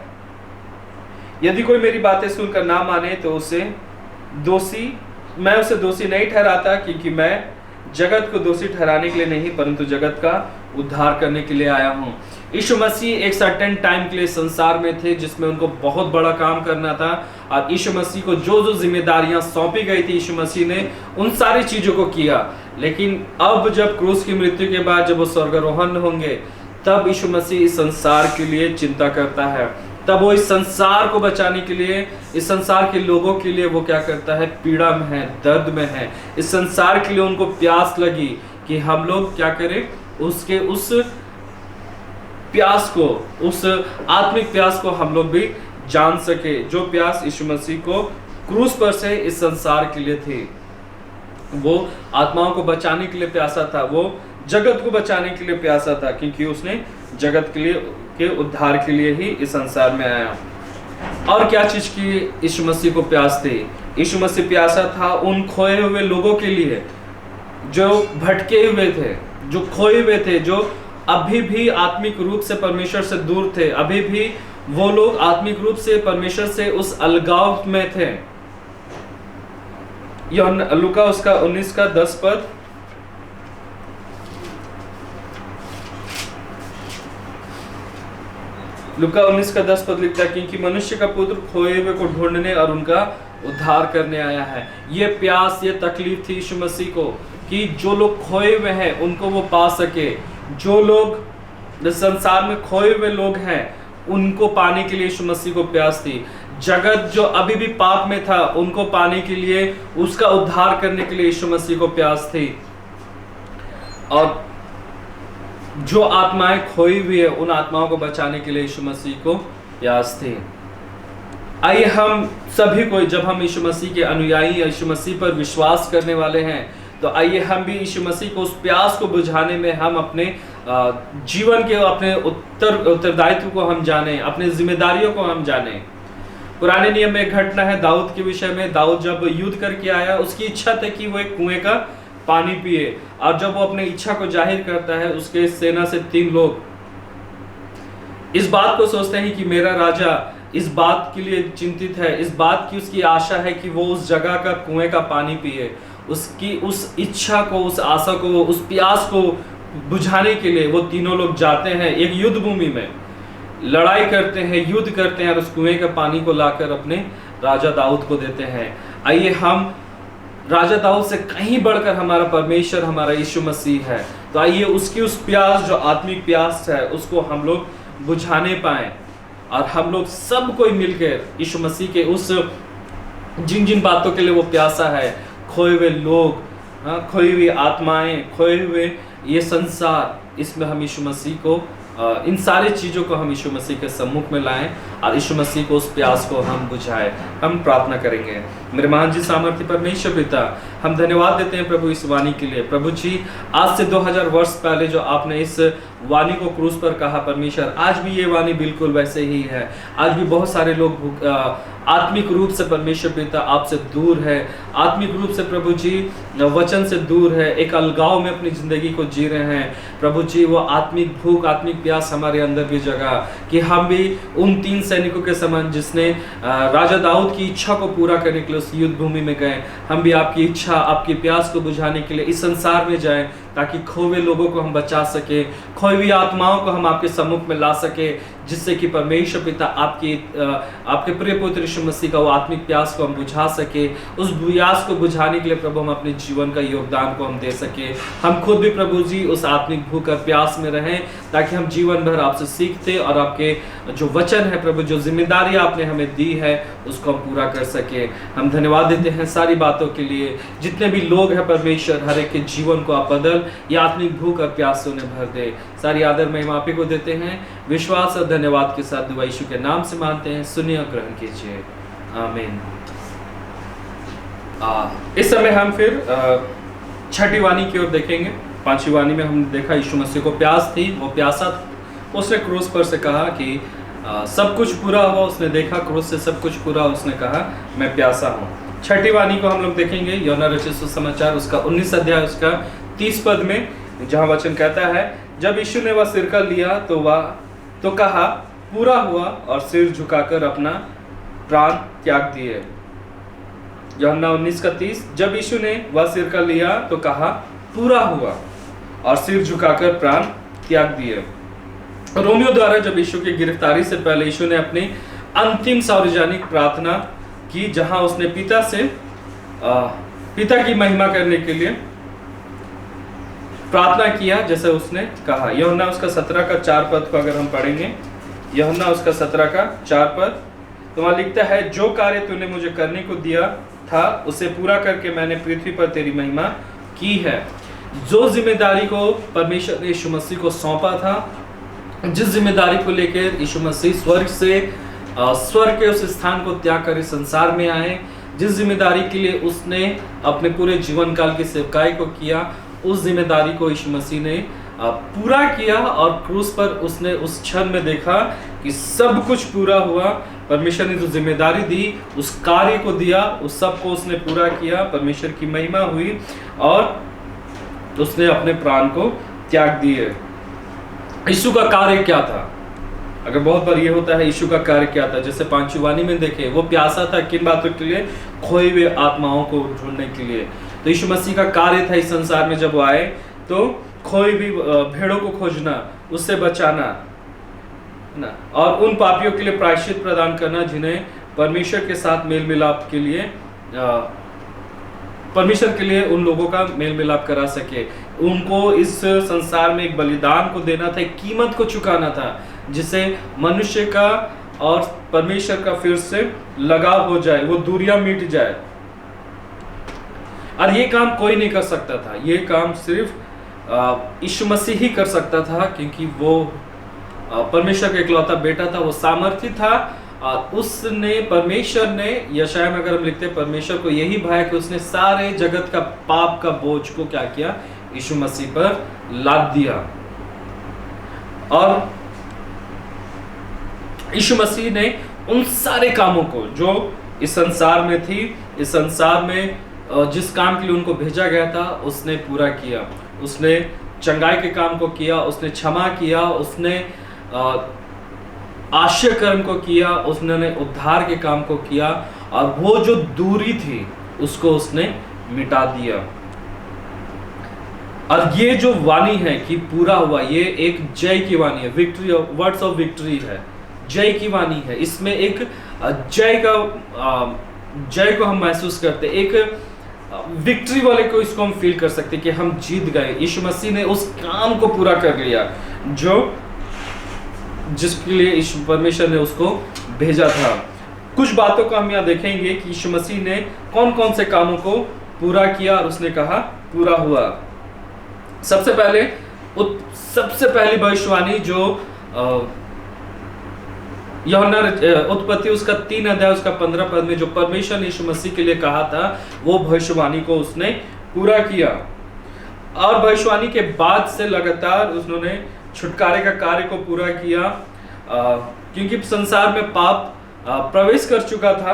यदि कोई मेरी बातें सुनकर ना माने तो मैं उसे दोषी नहीं ठहराता, क्योंकि मैं जगत को दोषी ठहराने के लिए नहीं परंतु जगत का उद्धार करने के लिए आया हूँ। यीशु मसीह एक सर्टेन टाइम के लिए संसार में थे जिसमें उनको बहुत बड़ा काम करना था, और यीशु मसीह को जो जो जिम्मेदारियां सौंपी गई थी यीशु मसीह ने उन सारी चीजों को किया। लेकिन अब जब क्रूस की मृत्यु के बाद जब वो स्वर्गारोहण होंगे, तब यीशु मसीह इस संसार के लिए चिंता करता है। तब वो इस संसार को बचाने के लिए, इस संसार के लोगों के लिए वो क्या करता है, पीड़ा में है, दर्द में है। इस संसार के लिए उनको प्यास लगी कि हम लोग क्या करें, उसके उस प्यास को, उस आत्मिक प्यास को हम लोग भी जान सके, जो प्यास यीशु मसीह को क्रूस पर से इस संसार के लिए थी। वो आत्माओं को बचाने के लिए प्यासा था, वो जगत को बचाने के लिए प्यासा था, क्योंकि उसने जगत के उद्धार के लिए ही इस संसार में आया। और क्या चीज की यीशु मसीह को प्यास थी? यीशु मसीह प्यासा था उन खोए हुए लोगों के लिए जो भटके हुए थे, जो खोए हुए थे, जो अभी भी आत्मिक रूप से परमेश्वर से दूर थे, अभी भी वो लोग आत्मिक रूप से परमेश्वर से उस अलगाव में थे। लूका उसका 19 का 10 पद, लूका 19 का 10 पद लिखता है, क्योंकि मनुष्य का पुत्र खोए हुए को ढूंढने और उनका उद्धार करने आया है। ये प्यास, ये तकलीफ थी यीशु मसीह को कि जो लोग खोए हुए हैं उनको वो पा सके। जो लोग संसार में खोए हुए लोग हैं उनको पाने के लिए यीशु मसीह को प्यास थी। जगत जो अभी भी पाप में था उनको पाने के लिए, उसका उद्धार करने के लिए यीशु मसीह को प्यास थी। और जो आत्माएं खोई हुई है उन आत्माओं को बचाने के लिए यीशु मसीह को प्यास थी। आइए हम सभी को, जब हम यीशु मसीह के अनुयायी, यीशु मसीह पर विश्वास करने वाले हैं, तो आइए हम भी यीशु मसीह को उस प्यास को बुझाने में हम अपने जीवन के, अपने उत्तरदायित्व को हम जाने, अपने जिम्मेदारियों को हम जाने। पुराने नियम में एक घटना है दाऊद के विषय में। दाऊद जब युद्ध करके आया, उसकी इच्छा थी कि वो एक कुएं का पानी पिए, और जब वो अपनी इच्छा को जाहिर करता है, उसके सेना से 3 लोग इस बात को सोचते हैं कि मेरा राजा इस बात के लिए चिंतित है, इस बात की उसकी आशा है कि वो उस जगह का कुएं का पानी पिए। उसकी उस इच्छा को, उस आशा को, उस प्यास को बुझाने के लिए वो तीनों लोग जाते हैं, एक युद्ध भूमि में लड़ाई करते हैं, युद्ध करते हैं, और उस कुएं का पानी को लाकर अपने राजा दाऊद को देते हैं। आइए हम, राजा दाऊद से कहीं बढ़कर हमारा परमेश्वर, हमारा यीशु मसीह है, तो आइए उसकी उस प्यास, जो आत्मिक प्यास है, उसको हम लोग बुझाने पाए। और हम लोग सब कोई मिलकर यीशु मसीह के उस जिन जिन बातों के लिए वो प्यासा है, खोए हुए लोग, खोई हुई आत्माएं, खोए हुए ये संसार, इसमें हम यीशु मसीह को, इन सारी चीज़ों को हम यीशु मसीह के सम्मुख में लाएं और यीशु मसीह को उस प्यास को हम बुझाएं। हम प्रार्थना करेंगे। मेरे महान जी सामर्थ्य परमेश्वर पिता, हम धन्यवाद देते हैं प्रभु इस वाणी के लिए। प्रभु जी, आज से 2000 वर्ष पहले जो आपने इस वाणी को क्रूस पर कहा परमेश्वर, आज भी ये वाणी बिल्कुल वैसे ही है। आज भी बहुत सारे लोग आत्मिक रूप से परमेश्वर पिता आपसे दूर है, आत्मिक रूप से प्रभु जी वचन से दूर है, एक अलगाव में अपनी जिंदगी को जी रहे हैं। प्रभु जी वो आत्मिक भूख, आत्मिक प्यास हमारे अंदर भी जगा कि हम भी उन 3 सैनिकों के समान जिसने राजा दाऊद की इच्छा को पूरा करने के लिए उस युद्ध भूमि में गए, हम भी आपकी इच्छा, आपकी प्यास को बुझाने के लिए इस संसार में जाएं, ताकि खोए लोगों को हम बचा सके, खोई हुई आत्माओं को हम आपके सम्मुख में ला सके, जिससे कि परमेश्वर पिता आपके प्रिय पुत्र यीशु मसीह का वो आत्मिक प्यास को हम बुझा सके। उस प्यास को बुझाने के लिए प्रभु हम अपने जीवन का योगदान को हम दे सके। हम खुद भी प्रभु जी उस आत्मिक भूख और प्यास में रहें, ताकि हम जीवन भर आपसे सीखते और आपके जो वचन है प्रभु, जो जिम्मेदारी आपने हमें दी है, उसको हम पूरा कर सके। हम धन्यवाद देते हैं सारी बातों के लिए। जितने भी लोग हैं परमेश्वर, हर एक के जीवन को आप बदल, ये आत्मिक भूख और प्यास से उन्हें भर दे। सारी आदर महिमा आप ही को देते हैं, विश्वास और धन्यवाद के साथ दुआ यीशु के नाम से मानते हैं। सुनिए और ग्रहण कीजिए, आमीन। इस समय हम फिर छठी वाणी की ओर देखेंगे। 5वीं वाणी में हमने देखा यीशु मसीह को प्यास थी, वो प्यासा था। उसने क्रूस पर से कहा कि सब कुछ पूरा हुआ। उसने देखा क्रूस से सब कुछ पूरा, उसने कहा मैं प्यासा हूँ। छठी वाणी को हम लोग देखेंगे यूहन्ना रचित सुसमाचार उसका 19 अध्याय उसका 30 पद में, जहाँ वचन कहता है, जब यीशु ने वह सिरका लिया तो कहा पूरा हुआ, और सिर झुकाकर अपना प्राण त्याग दिए। यूहन्ना 19:30, जब यीशु ने वह सिरका लिया तो कहा पूरा हुआ, और सिर झुकाकर प्राण त्याग दिए। रोमियो द्वारा जब यीशु की गिरफ्तारी से पहले यीशु ने अपनी अंतिम सार्वजनिक प्रार्थना की, जहां उसने पिता की महिमा करने के लिए प्रार्थना किया, जैसे उसने कहा। यूहन्ना उसका 17 का 4 पद को अगर हम पढ़ेंगे, यूहन्ना उसका 17 का 4 पद, तो वहां लिखता है, जो कार्य तूने मुझे करने को दिया था उसे पूरा करके मैंने पृथ्वी पर तेरी महिमा की है। जो जिम्मेदारी को परमेश्वर ने यीशु मसीह को सौंपा था, जिस जिम्मेदारी को लेकर यीशु मसीह स्वर्ग के उस स्थान को त्याग कर इस संसार में आए, जिस जिम्मेदारी के लिए उसने अपने पूरे जीवन काल की सेवकाई को किया, उस जिम्मेदारी को यीशु मसीह ने पूरा किया। और क्रूस पर उसने उस क्षण में देखा कि सब कुछ पूरा हुआ। परमेश्वर ने जो जिम्मेदारी दी, उस कार्य को दिया, उस सब को उसने पूरा किया। परमेश्वर की महिमा हुई और उसने अपने प्राण को त्याग दिए। यीशु का कार्य क्या था? अगर बहुत बार ये होता है, यीशु का कार्य क्या था? जैसे 5वीं वाणी में देखे, वो प्यासा था किन बातों के लिए? खोए हुए आत्माओं को ढूंढने के लिए। तो यीशु मसीह का कार्य था इस संसार में जब वो आए, तो खोई हुई भेड़ों को खोजना, उससे बचाना ना, और उन पापियों के लिए प्रायश्चित प्रदान करना जिन्हें परमेश्वर के साथ मेल मिलाप के लिए परमेश्वर के लिए उन लोगों का मेल मिलाप करा सके। उनको इस संसार में एक बलिदान को देना था, एक कीमत को चुकाना था, जिससे मनुष्य का और परमेश्वर का फिर से लगाव हो जाए, वो दूरियां मिट जाए। और ये काम कोई नहीं कर सकता था, ये काम सिर्फ यीशु मसीह ही कर सकता था, क्योंकि वो परमेश्वर का इकलौता बेटा था, वो सामर्थी था। और उसने, परमेश्वर ने, यशाया में अगर हम लिखते हैं, परमेश्वर को यही भाया कि उसने सारे जगत का पाप का बोझ को क्या किया? यीशु मसीह पर लाद दिया। और यीशु मसीह ने उन सारे कामों को जो इस संसार में थी, इस संसार में जिस काम के लिए उनको भेजा गया था, उसने पूरा किया। उसने चंगाई के काम को किया, उसने क्षमा किया, उसने आश्चर्य कर्म को किया, उसने उद्धार के काम को किया, और वो जो दूरी थी उसको उसने मिटा दिया। और ये जो वाणी है कि पूरा हुआ, ये एक जय की वाणी है, विक्ट्री, वर्ड्स ऑफ विक्ट्री है, जय की वाणी है। इसमें एक जय को हम महसूस करते, एक विक्ट्री वाले को इसको हम फील कर सकते कि हम जीत गए। यीशु मसीह ने उस काम को पूरा कर लिया जिसके लिए यीशु परमेश्वर ने उसको भेजा था। कुछ बातों को हम यहाँ देखेंगे कि यीशु मसीह ने कौन कौन से कामों को पूरा किया और उसने कहा पूरा हुआ। सबसे पहली भविष्यवाणी जो यूहन्ना उत्पत्ति उसका 3 अध्याय उसका 15 पद में जो परमेश्वर ने यीशु मसीह के लिए कहा था, वो भविष्यवाणी को उसने पूरा किया। और भविष्यवाणी के बाद से लगातार उन्होंने छुटकारे का कार्य को पूरा किया, क्योंकि संसार में पाप प्रवेश कर चुका था,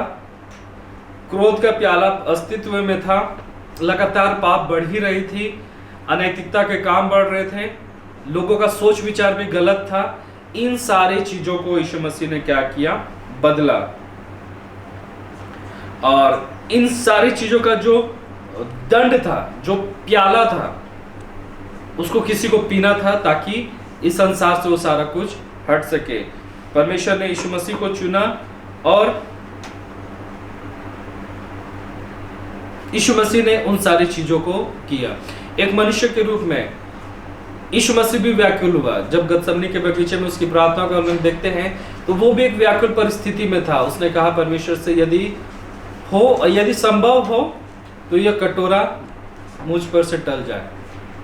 क्रोध का प्याला अस्तित्व में था, लगातार पाप बढ़ ही रही थी, अनैतिकता के काम बढ़ रहे थे, लोगों का सोच विचार भी गलत था। इन सारी चीजों को यीशु मसीह ने क्या किया? बदला। और इन सारी चीजों का जो दंड था, जो प्याला था, उसको किसी को पीना था ताकि इस संसार से वो सारा कुछ हट सके। परमेश्वर ने यीशु मसीह को चुना और यीशु मसीह ने उन सारी चीजों को किया। एक मनुष्य के रूप में यीशु मसीह भी व्याकुल हुआ। जब गतसमनी के बगीचे में उसकी प्रार्थना को हम देखते हैं तो वो भी एक व्याकुल परिस्थिति में था। उसने कहा परमेश्वर से यदि संभव हो तो यह कटोरा मुझ पर से टल जाए,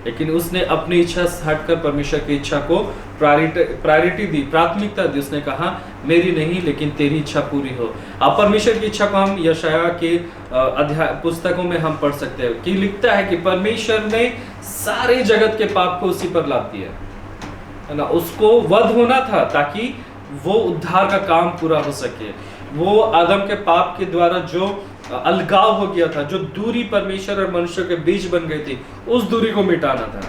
लेकिन उसने अपनी इच्छा से हटकर परमेश्वर की इच्छा को प्रायोरिटी दी, प्राथमिकता दी। उसने कहा मेरी नहीं लेकिन तेरी इच्छा पूरी हो। अब परमेश्वर की इच्छा को हम यशायाह के अध्याय पुस्तकों में हम पढ़ सकते हैं कि लिखता है कि परमेश्वर ने सारे जगत के पाप को उसी पर लाद दिया, है ना। उसको वध होना था ताकि वो उद्धार का काम पूरा हो सके। वो आदम के पाप के द्वारा जो अलगाव हो गया था, जो दूरी परमेश्वर और मनुष्य के बीच बन गई थी, उस दूरी को मिटाना था।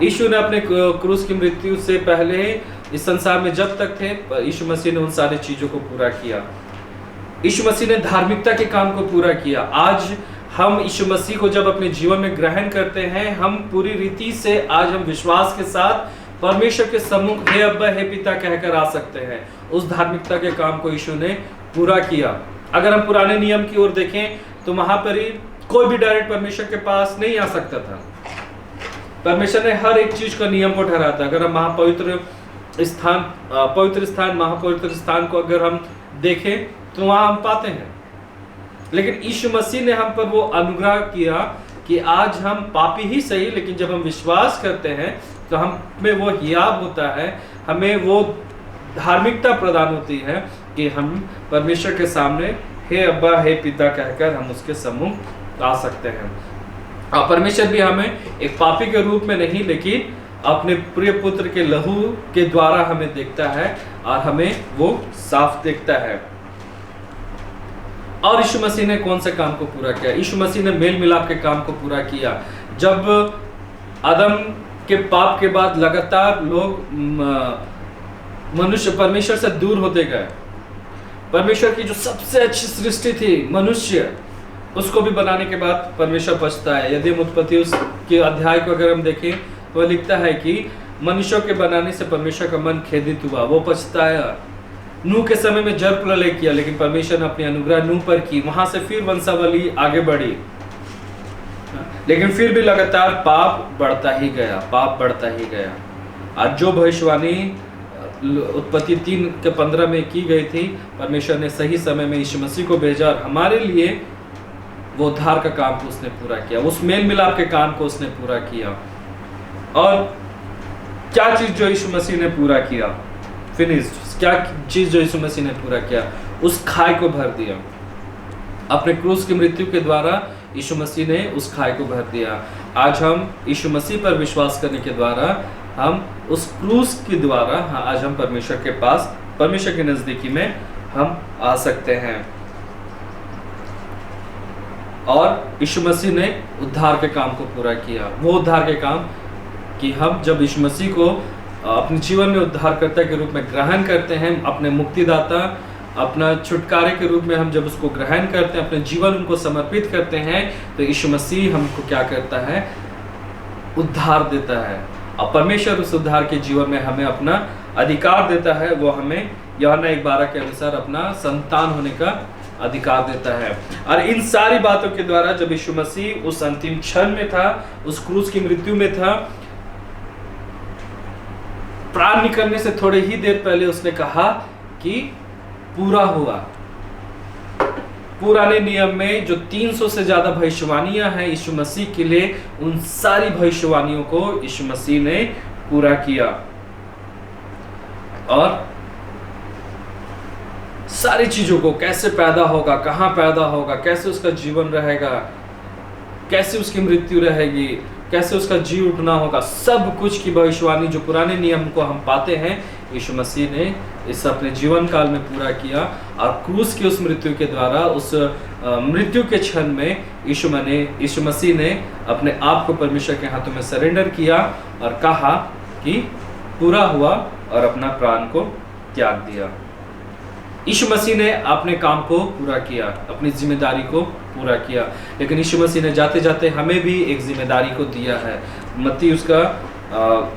यीशु ने अपने क्रूस की मृत्यु से पहले इस संसार में जब तक थे, यीशु मसीह ने उन सारी चीजों को पूरा किया। यीशु मसीह ने धार्मिकता के काम को पूरा किया। आज हम यीशु मसीह को जब अपने जीवन में ग्रहण करते हैं, हम पूरी रीति से आज हम विश्वास के साथ परमेश्वर के सम्मुख हे अब्बा हे पिता कहकर आ सकते हैं। उस धार्मिकता के काम को यीशु ने पूरा किया। अगर हम पुराने नियम की ओर देखें तो वहां पर ही कोई भी डायरेक्ट परमेश्वर के पास नहीं आ सकता था। परमेश्वर ने हर एक चीज का नियम को ठहराया था। अगर हम महापवित्र स्थान को अगर हम देखें तो वहां हम पाते हैं, लेकिन यीशु मसीह ने हम पर वो अनुग्रह किया कि आज हम पापी ही सही, लेकिन जब हम विश्वास करते हैं तो हमें वो हियाब होता है, हमें वो धार्मिकता प्रदान होती है कि हम परमेश्वर के सामने हे अब्बा हे पिता कहकर हम उसके सम्मुख आ सकते हैं। और परमेश्वर भी हमें एक पापी के रूप में नहीं, लेकिन अपने प्रिय पुत्र के लहू के द्वारा हमें देखता है और हमें वो साफ देखता है। और यीशु मसीह ने कौन से काम को पूरा किया? यीशु मसीह ने मेल मिलाप के काम को पूरा किया। जब आदम के पाप के बाद लगातार लोग मनुष्य परमेश्वर से दूर होते गए, परमेश्वर की जो सबसे अच्छी सृष्टि थी मनुष्य, उसको भी बनाने के बाद परमेश्वर पछता है। यदि हम उत्पत्ति उसके अध्याय को अगर हम देखें तो वह लिखता है कि मनुष्यों के बनाने से परमेश्वर का मन खेदित हुआ, वो पछताया। नूह के समय में जल प्रलय किया, लेकिन परमेश्वर ने अपनी अनुग्रह नूह पर की, वहां से फिर वंशावली आगे बढ़ी, लेकिन फिर भी लगातार पाप बढ़ता ही गया। आज जो भविष्यवाणी उत्पत्ति 3:15 में की गई थी, परमेश्वर ने सही समय में यीशु मसीह को भेजा और हमारे लिए वो उद्धार का काम को उसने पूरा किया, उस मेल मिलाप के काम को उसने पूरा किया। और क्या चीज जो यीशु मसीह ने पूरा किया? फिनिश्ड। क्या चीज जो यीशु मसीह ने पूरा किया? उस खाई को भर दिया। अपने क्रूस की मृत्यु के द्वारा यीशु मसीह ने उस खाई को भर दिया। आज हम यीशु मसीह पर विश्वास करने के द्वारा, हम उस क्रूस के द्वारा आज हम परमेश्वर के पास, परमेश्वर के नजदीकी में हम आ सकते हैं। और यीशु मसीह ने उद्धार के काम को पूरा किया। वो उद्धार के काम कि हम जब यीशु मसीह को अपने जीवन में उद्धारकर्ता के रूप में ग्रहण करते हैं, अपने मुक्तिदाता, अपना छुटकारे के रूप में हम जब उसको ग्रहण करते हैं, अपने जीवन उनको समर्पित करते हैं, तो यीशु मसीह हमको क्या करता है? उद्धार देता है। और परमेश्वर उस उद्धार के जीवन में हमें अपना अधिकार देता है। वो हमें यूहन्ना 1:12 के अनुसार अपना संतान होने का अधिकार देता है। और इन सारी बातों के द्वारा जब यीशु मसीह उस अंतिम क्षण में था, उस क्रूस की मृत्यु में था, प्राण निकलने से थोड़े ही देर पहले उसने कहा कि पूरा हुआ। पुराने नियम में जो 300 से ज्यादा भविष्यवाणियां हैं यीशु मसीह के लिए, उन सारी भविष्यवाणियों को यीशु मसीह ने पूरा किया। और सारी चीजों को, कैसे पैदा होगा, कहां पैदा होगा, कैसे उसका जीवन रहेगा, कैसे उसकी मृत्यु रहेगी, कैसे उसका जी उठना होगा, सब कुछ की भविष्यवाणी जो पुराने नियम को हम पाते हैं, यीशु मसीह ने इस अपने जीवन काल में पूरा किया। और क्रूस की उस मृत्यु के द्वारा, उस मृत्यु के क्षण में यीशु मसीह ने अपने आप को परमेश्वर के हाथों में सरेंडर किया और कहा कि पूरा हुआ, और अपना प्राण को त्याग दिया। यीशु मसीह ने अपने काम को पूरा किया, अपनी जिम्मेदारी को पूरा किया। लेकिन यीशु मसीह ने जाते जाते हमें भी एक जिम्मेदारी को दिया है। मत्ती उसका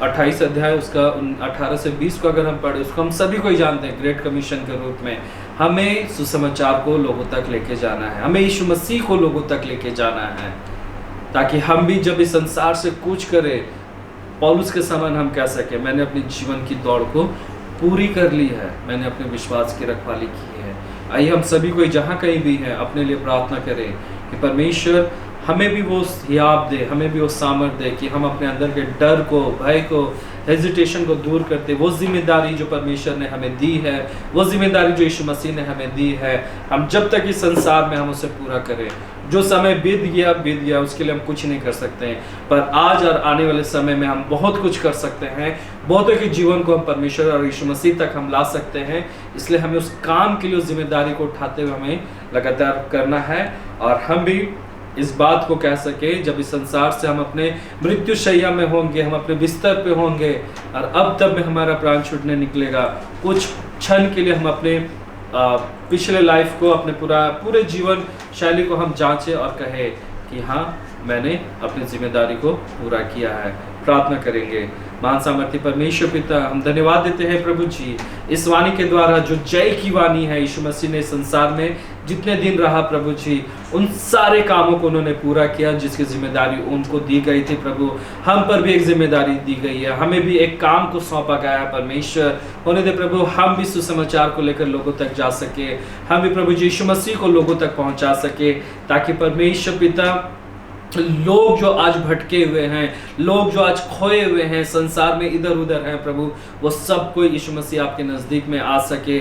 28 अध्याय उसका 18 से 20 को अगर हम पढ़े, उसको हम सभी को ही जानते हैं, ग्रेट कमीशन के रूप में हमें सुसमाचार को लोगों तक लेके जाना है, हमें यीशु मसीह को लोगों तक लेके जाना है, ताकि हम भी जब इस संसार से कूच करें, पौलुस के समान हम कह सके, मैंने अपने जीवन की दौड़ को पूरी कर ली है, मैंने अपने विश्वास की रखवाली की है। आइए हम सभी को जहाँ कहीं भी हैं अपने लिए प्रार्थना करें कि परमेश्वर हमें भी वो हियाब दे, हमें भी वो सामर्थ्य दे कि हम अपने अंदर के डर को, भय को, हेजिटेशन को दूर करते वो जिम्मेदारी जो परमेश्वर ने हमें दी है, वो जिम्मेदारी जो यीशु मसीह ने हमें दी है, हम जब तक इस संसार में हम उसे पूरा करें। जो समय बीत गया, उसके लिए हम कुछ नहीं कर सकते हैं, पर आज और आने वाले समय में हम बहुत कुछ कर सकते हैं। बहुतों के जीवन को हम परमेश्वर और यीशु मसीह तक हम ला सकते हैं। इसलिए हमें उस काम के लिए, उस जिम्मेदारी को उठाते हुए हमें लगातार करना है, और हम भी इस बात को कह सके जब इस संसार से हम अपने मृत्यु शैया में होंगे, हम अपने बिस्तर पे होंगे, और अब तब में हमारा प्राण छूटने निकलेगा, कुछ क्षण के लिए हम अपने पिछले लाइफ को, अपने पूरे जीवन शैली को हम जांचें और कहे कि हाँ, मैंने अपनी जिम्मेदारी को पूरा किया है। प्रार्थना करेंगे। महान सामर्थ्य परमेश्वर पिता, हम धन्यवाद देते हैं प्रभु जी, इस वाणी के द्वारा जो जय की वाणी है, यीशु मसीह ने संसार में जितने दिन रहा प्रभु जी, उन सारे कामों को उन्होंने पूरा किया जिसकी जिम्मेदारी उनको दी गई थी। प्रभु, हम पर भी एक जिम्मेदारी दी गई है, हमें भी एक काम को सौंपा गया है। परमेश्वर होने दे प्रभु, हम भी सुसमाचार को लेकर लोगों तक जा सके, हम भी प्रभु जी यीशु मसीह को लोगों तक पहुंचा सके, ताकि परमेश्वर पिता लोग जो आज भटके हुए हैं, लोग जो आज खोए हुए हैं, संसार में इधर उधर हैं प्रभु, वो सब कोई यीशु मसीह आपके नज़दीक में आ सके,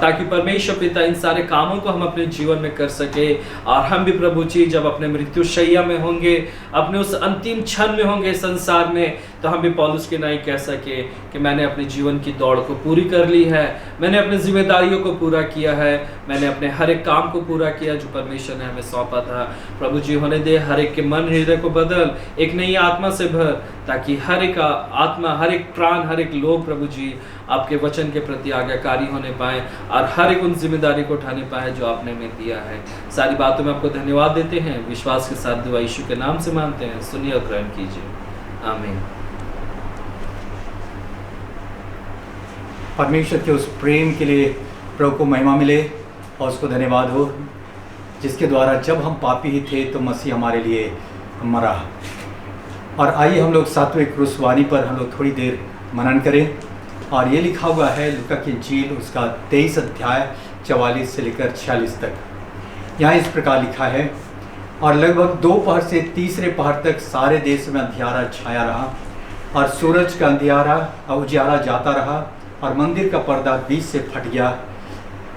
ताकि परमेश्वर पिता इन सारे कामों को हम अपने जीवन में कर सके। और हम भी प्रभु जी जब अपने मृत्यु शैया में होंगे, अपने उस अंतिम क्षण में होंगे संसार में, तो हम भी पौलुस के नहीं कह सके कि मैंने अपने जीवन की दौड़ को पूरी कर ली है, मैंने अपनी जिम्मेदारियों को पूरा किया है, मैंने अपने हर एक काम को पूरा किया जो परमेश्वर ने हमें सौंपा था। प्रभु जी होने दे हर एक के मन हृदय को बदल, एक नई आत्मा से भर, ताकि हर एक आत्मा, हर एक प्राण, हर एक लोग प्रभु जी आपके वचन के प्रति आज्ञाकारी होने पाए और हर एक उन जिम्मेदारी को उठाने पाए जो आपने हमें दिया है। सारी बातों में आपको धन्यवाद देते हैं, विश्वास के साथ दुआ यीशु के नाम से मांगते हैं, सुनिए और ग्रहण कीजिए, आमीन। परमेश्वर के उस प्रेम के लिए प्रभु को महिमा मिले और उसको धन्यवाद हो, जिसके द्वारा जब हम पापी ही थे तो मसीह हमारे लिए मरा। और आइए हम लोग 7वें क्रूसवानी पर हम लोग थोड़ी देर मनन करें। और ये लिखा हुआ है लूका की इंजील उसका 23 अध्याय 44 से लेकर 46 तक। यहाँ इस प्रकार लिखा है, और लगभग 2 पहर से तीसरे पहर तक सारे देश में अंधियारा छाया रहा, और सूरज का उजियारा जाता रहा, और मंदिर का पर्दा बीच से फट गया।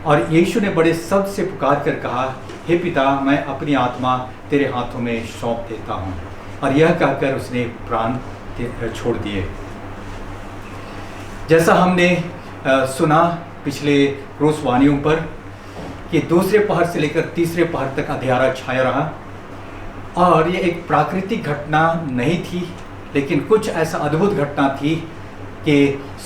और यीशु ने बड़े शब्द से पुकार कर कहा, हे पिता, मैं अपनी आत्मा तेरे हाथों में सौंप देता हूँ। और यह कहकर उसने प्राण छोड़ दिए। जैसा हमने सुना पिछले क्रूसवानियों पर कि दूसरे पहर से लेकर तीसरे पहर तक अंधियारा छाया रहा, और ये एक प्राकृतिक घटना नहीं थी, लेकिन कुछ ऐसा अद्भुत घटना थी कि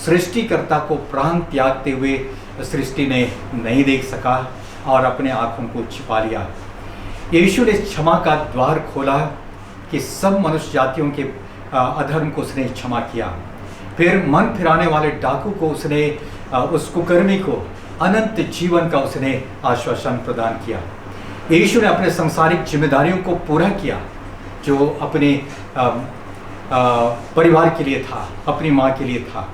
सृष्टिकर्ता को प्राण त्यागते हुए सृष्टि ने नहीं देख सका और अपने आँखों को छिपा लिया। यीशु ने क्षमा का द्वार खोला कि सब मनुष्य जातियों के अधर्म को उसने क्षमा किया। फिर मन फिराने वाले डाकू को उसने, उस कुकर्मी को अनंत जीवन का उसने आश्वासन प्रदान किया। यीशु ने अपने सांसारिक जिम्मेदारियों को पूरा किया जो अपने परिवार के लिए था, अपनी माँ के लिए था।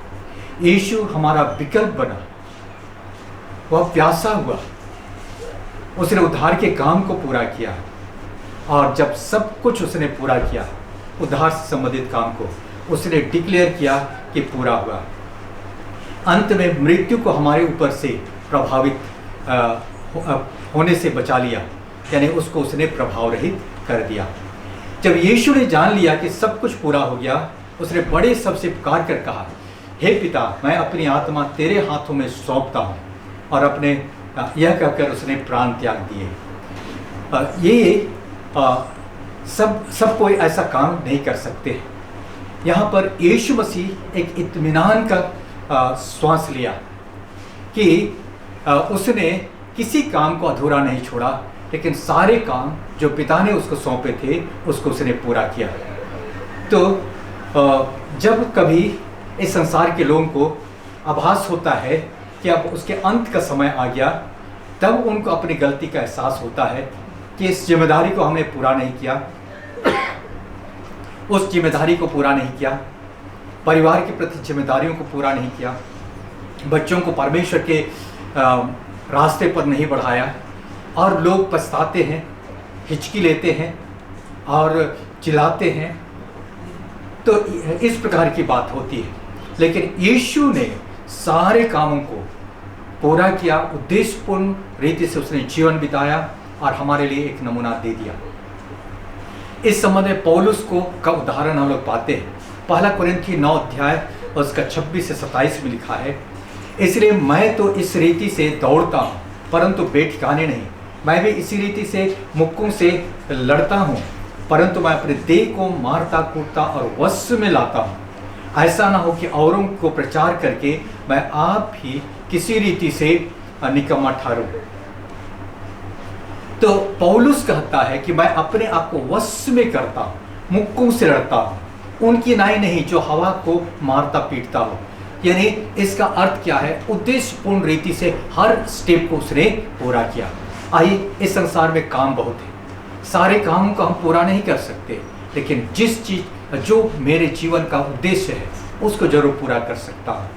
यीशु हमारा विकल्प बना, वह प्यासा हुआ, उसने उद्धार के काम को पूरा किया। और जब सब कुछ उसने पूरा किया, उद्धार से संबंधित काम को उसने डिक्लेयर किया कि पूरा हुआ। अंत में मृत्यु को हमारे ऊपर से प्रभावित होने से बचा लिया, यानी उसको उसने प्रभाव रहित कर दिया। जब यीशु ने जान लिया कि सब कुछ पूरा हो गया, उसने बड़े सबसे पुकार कर कहा, हे पिता, मैं अपनी आत्मा तेरे हाथों में सौंपता हूँ। और अपने यह कहकर उसने प्राण त्याग दिए। ये सब कोई ऐसा काम नहीं कर सकते। यहाँ पर यीशु मसीह एक इत्मीनान का श्वास लिया कि उसने किसी काम को अधूरा नहीं छोड़ा, लेकिन सारे काम जो पिता ने उसको सौंपे थे उसको उसने पूरा किया। तो जब कभी इस संसार के लोगों को आभास होता है कि अब उसके अंत का समय आ गया, तब उनको अपनी गलती का एहसास होता है कि इस जिम्मेदारी को हमने पूरा नहीं किया, उस जिम्मेदारी को पूरा नहीं किया, परिवार के प्रति जिम्मेदारियों को पूरा नहीं किया, बच्चों को परमेश्वर के रास्ते पर नहीं बढ़ाया, और लोग पछताते हैं, हिचकी लेते हैं और चिल्लाते हैं। तो इस प्रकार की बात होती है। लेकिन यीशु ने सारे कामों को पूरा किया, उद्देश्यपूर्ण रीति से उसने जीवन बिताया और हमारे लिए एक नमूना दे दिया। इस संबंध में पौलुस का उदाहरण हम लोग पाते हैं। पहला कुरिन्थी 9 अध्याय और उसका 26 से 27 में लिखा है, इसलिए मैं तो इस रीति से दौड़ता हूँ परंतु बेठिकाने नहीं, मैं भी इसी रीति से मुक्कों से लड़ता हूँ, परंतु मैं अपने देह को मारता कूटता और वश में लाता हूँ, ऐसा ना हो कि औरों को प्रचार करके मैं आप ही किसी रीति से निकम्मा ठहरूं। तो पौलुस कहता है कि मैं अपने आप को वश में करता हूँ, मुक्कों से लड़ता हूँ, उनकी नाई नहीं जो हवा को मारता पीटता हो। यानी इसका अर्थ क्या है? उद्देश्यपूर्ण रीति से हर स्टेप को उसने पूरा किया। आइए, इस संसार में काम बहुत है, सारे कामों को हम पूरा नहीं कर सकते, लेकिन जिस चीज जो मेरे जीवन का उद्देश्य है उसको जरूर पूरा कर सकता हूँ।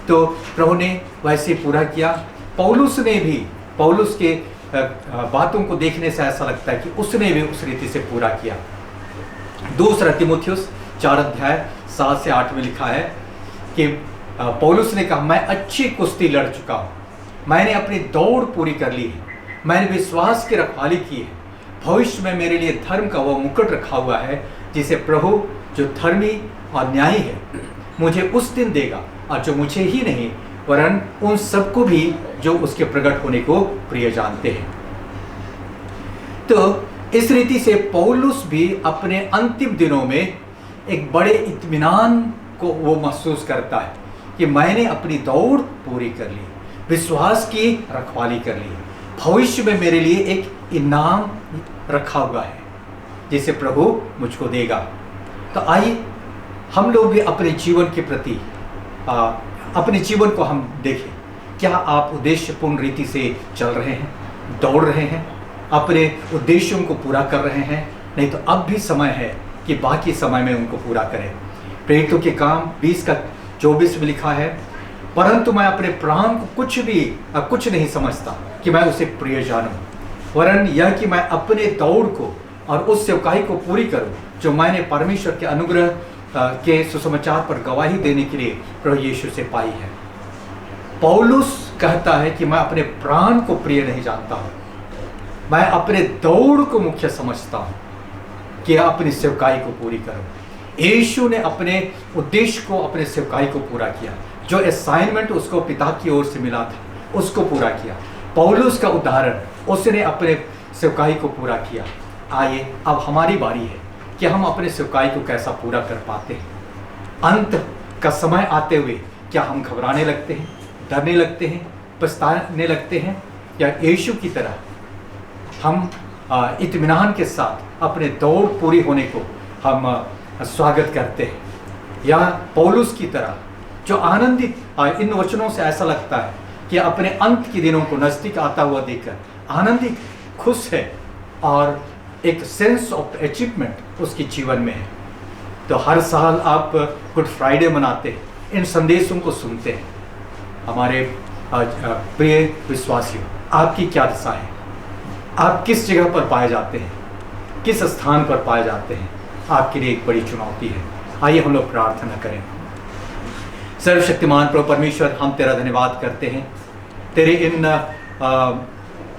तो प्रभु ने वैसे पूरा किया। पौलुस ने भी, पौलुस के बातों को देखने से ऐसा लगता है कि उसने भी उस रीति से पूरा किया। दूसरा तीमुथियुस 4 अध्याय 7 से 8 में लिखा है कि पौलुस ने कहा, मैं अच्छी कुश्ती लड़ चुका हूँ, मैंने अपनी दौड़ पूरी कर ली है, मैंने विश्वास की रखवाली की है, भविष्य में मेरे लिए धर्म का वो मुकुट रखा हुआ है जिसे प्रभु जो धर्मी और न्यायी है मुझे उस दिन देगा, और जो मुझे ही नहीं वरन उन सबको भी जो उसके प्रकट होने को प्रिय जानते हैं। तो इस रीति से पौलुस भी अपने अंतिम दिनों में एक बड़े इत्मीनान को वो महसूस करता है कि मैंने अपनी दौड़ पूरी कर ली, विश्वास की रखवाली कर ली, भविष्य में मेरे लिए एक इनाम रखा हुआ है जिसे प्रभु मुझको देगा। तो आइए हम लोग भी अपने जीवन के प्रति अपने जीवन को हम देखें। क्या आप उद्देश्यपूर्ण रीति से चल रहे हैं, दौड़ रहे हैं, अपने उद्देश्यों को पूरा कर रहे हैं? नहीं तो अब भी समय है कि बाकी समय में उनको पूरा करें। प्रेरितों के काम 20:24 में लिखा है, परंतु मैं अपने प्राण को कुछ नहीं समझता कि मैं उसे प्रिय जानूं, वरन यह कि मैं अपने दौड़ को और उस सेवकाई को पूरी करूं जो मैंने परमेश्वर के अनुग्रह के सुसमाचार पर गवाही देने के लिए प्रभु यीशु से पाई है। पौलुस कहता है कि मैं अपने प्राण को प्रिय नहीं जानता हूं, मैं अपने दौड़ को मुख्य समझता हूं कि अपनी सेवकाई को पूरी करूं। यीशु ने अपने उद्देश्य को, अपने सेवकाई को पूरा किया, जो असाइनमेंट उसको पिता की ओर से मिला था उसको पूरा किया। पौलुस का उदाहरण, उसने अपने सेवकाई को पूरा किया। आइए, अब हमारी बारी है कि हम अपने सेवकाई को कैसा पूरा कर पाते हैं। अंत का समय आते हुए क्या हम घबराने लगते हैं, डरने लगते हैं, पछताने लगते हैं, या यीशु की तरह हम इत्मीनान के साथ अपने दौड़ पूरी होने को हम स्वागत करते हैं? या पौलुस की तरह जो आनंदित, इन वचनों से ऐसा लगता है कि अपने अंत के दिनों को नज़दीक आता हुआ देखकर आनंदित, खुश है और एक सेंस ऑफ अचीवमेंट उसके जीवन में है। तो हर साल आप गुड फ्राइडे मनाते हैं, इन संदेशों को सुनते हैं। हमारे प्रिय विश्वासियों, आपकी क्या दशा है? आप किस जगह पर पाए जाते हैं, किस स्थान पर पाए जाते हैं? आपके लिए एक बड़ी चुनौती है। आइए हम लोग प्रार्थना करें। सर्वशक्तिमान प्रभु परमेश्वर, हम तेरा धन्यवाद करते हैं तेरे इन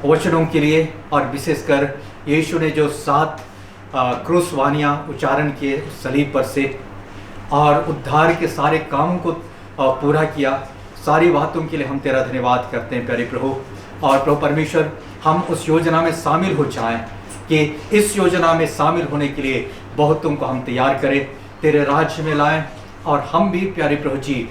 वचनों के लिए, और विशेषकर यीशु ने जो 7 क्रूसवानियाँ उच्चारण किए सलीब पर से, और उद्धार के सारे कामों को पूरा किया। सारी बातों के लिए हम तेरा धन्यवाद करते हैं प्यारे प्रभु। और प्रभु परमेश्वर, हम उस योजना में शामिल हो जाएं कि इस योजना में शामिल होने के लिए बहुतों को हम तैयार करें, तेरे राज्य में लाएं, और हम भी प्यारे प्रभु जी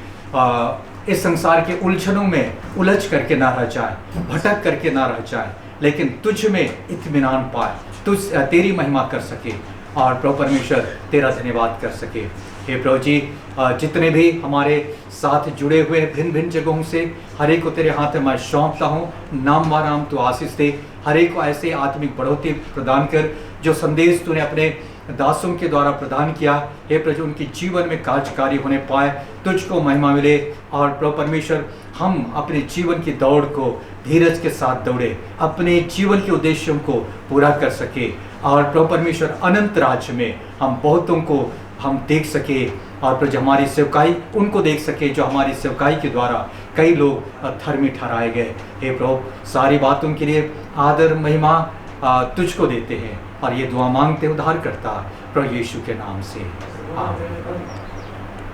इस संसार के उलझनों में उलझ करके ना रह जाए, भटक करके ना रह जाए, लेकिन तुझ में इत्मीनान पाए, तुझ तेरी महिमा कर सके, और प्रभु परमेश्वर तेरा धन्यवाद कर सके। हे प्रभु जी, जितने भी हमारे साथ जुड़े हुए भिन्न भिन्न जगहों से, हर एक को तेरे हाथ में मैं सौंपता हूँ। नाम व नाम तो आशीष दे, हर एक को ऐसे आत्मिक बढ़ोतरी प्रदान कर जो संदेश तूने अपने दासों के द्वारा प्रदान किया। हे प्रभु, उनके जीवन में कार्यकारी होने पाए, तुझको महिमा मिले, और प्रभु परमेश्वर हम अपने जीवन की दौड़ को धीरज के साथ दौड़े, अपने जीवन के उद्देश्यों को पूरा कर सके, और प्रभु परमेश्वर अनंत राज्य में हम बहुतों को हम देख सके, और प्रभु हमारी सेवकाई उनको देख सके जो हमारी सेवकाई के द्वारा कई लोग धर्मी ठहराए गए। हे प्रभु, सारी बातों के लिए आदर महिमा तुझको देते हैं, और ये दुआ मांगते उद्धार करता प्रभु यीशु के नाम से, आमीन।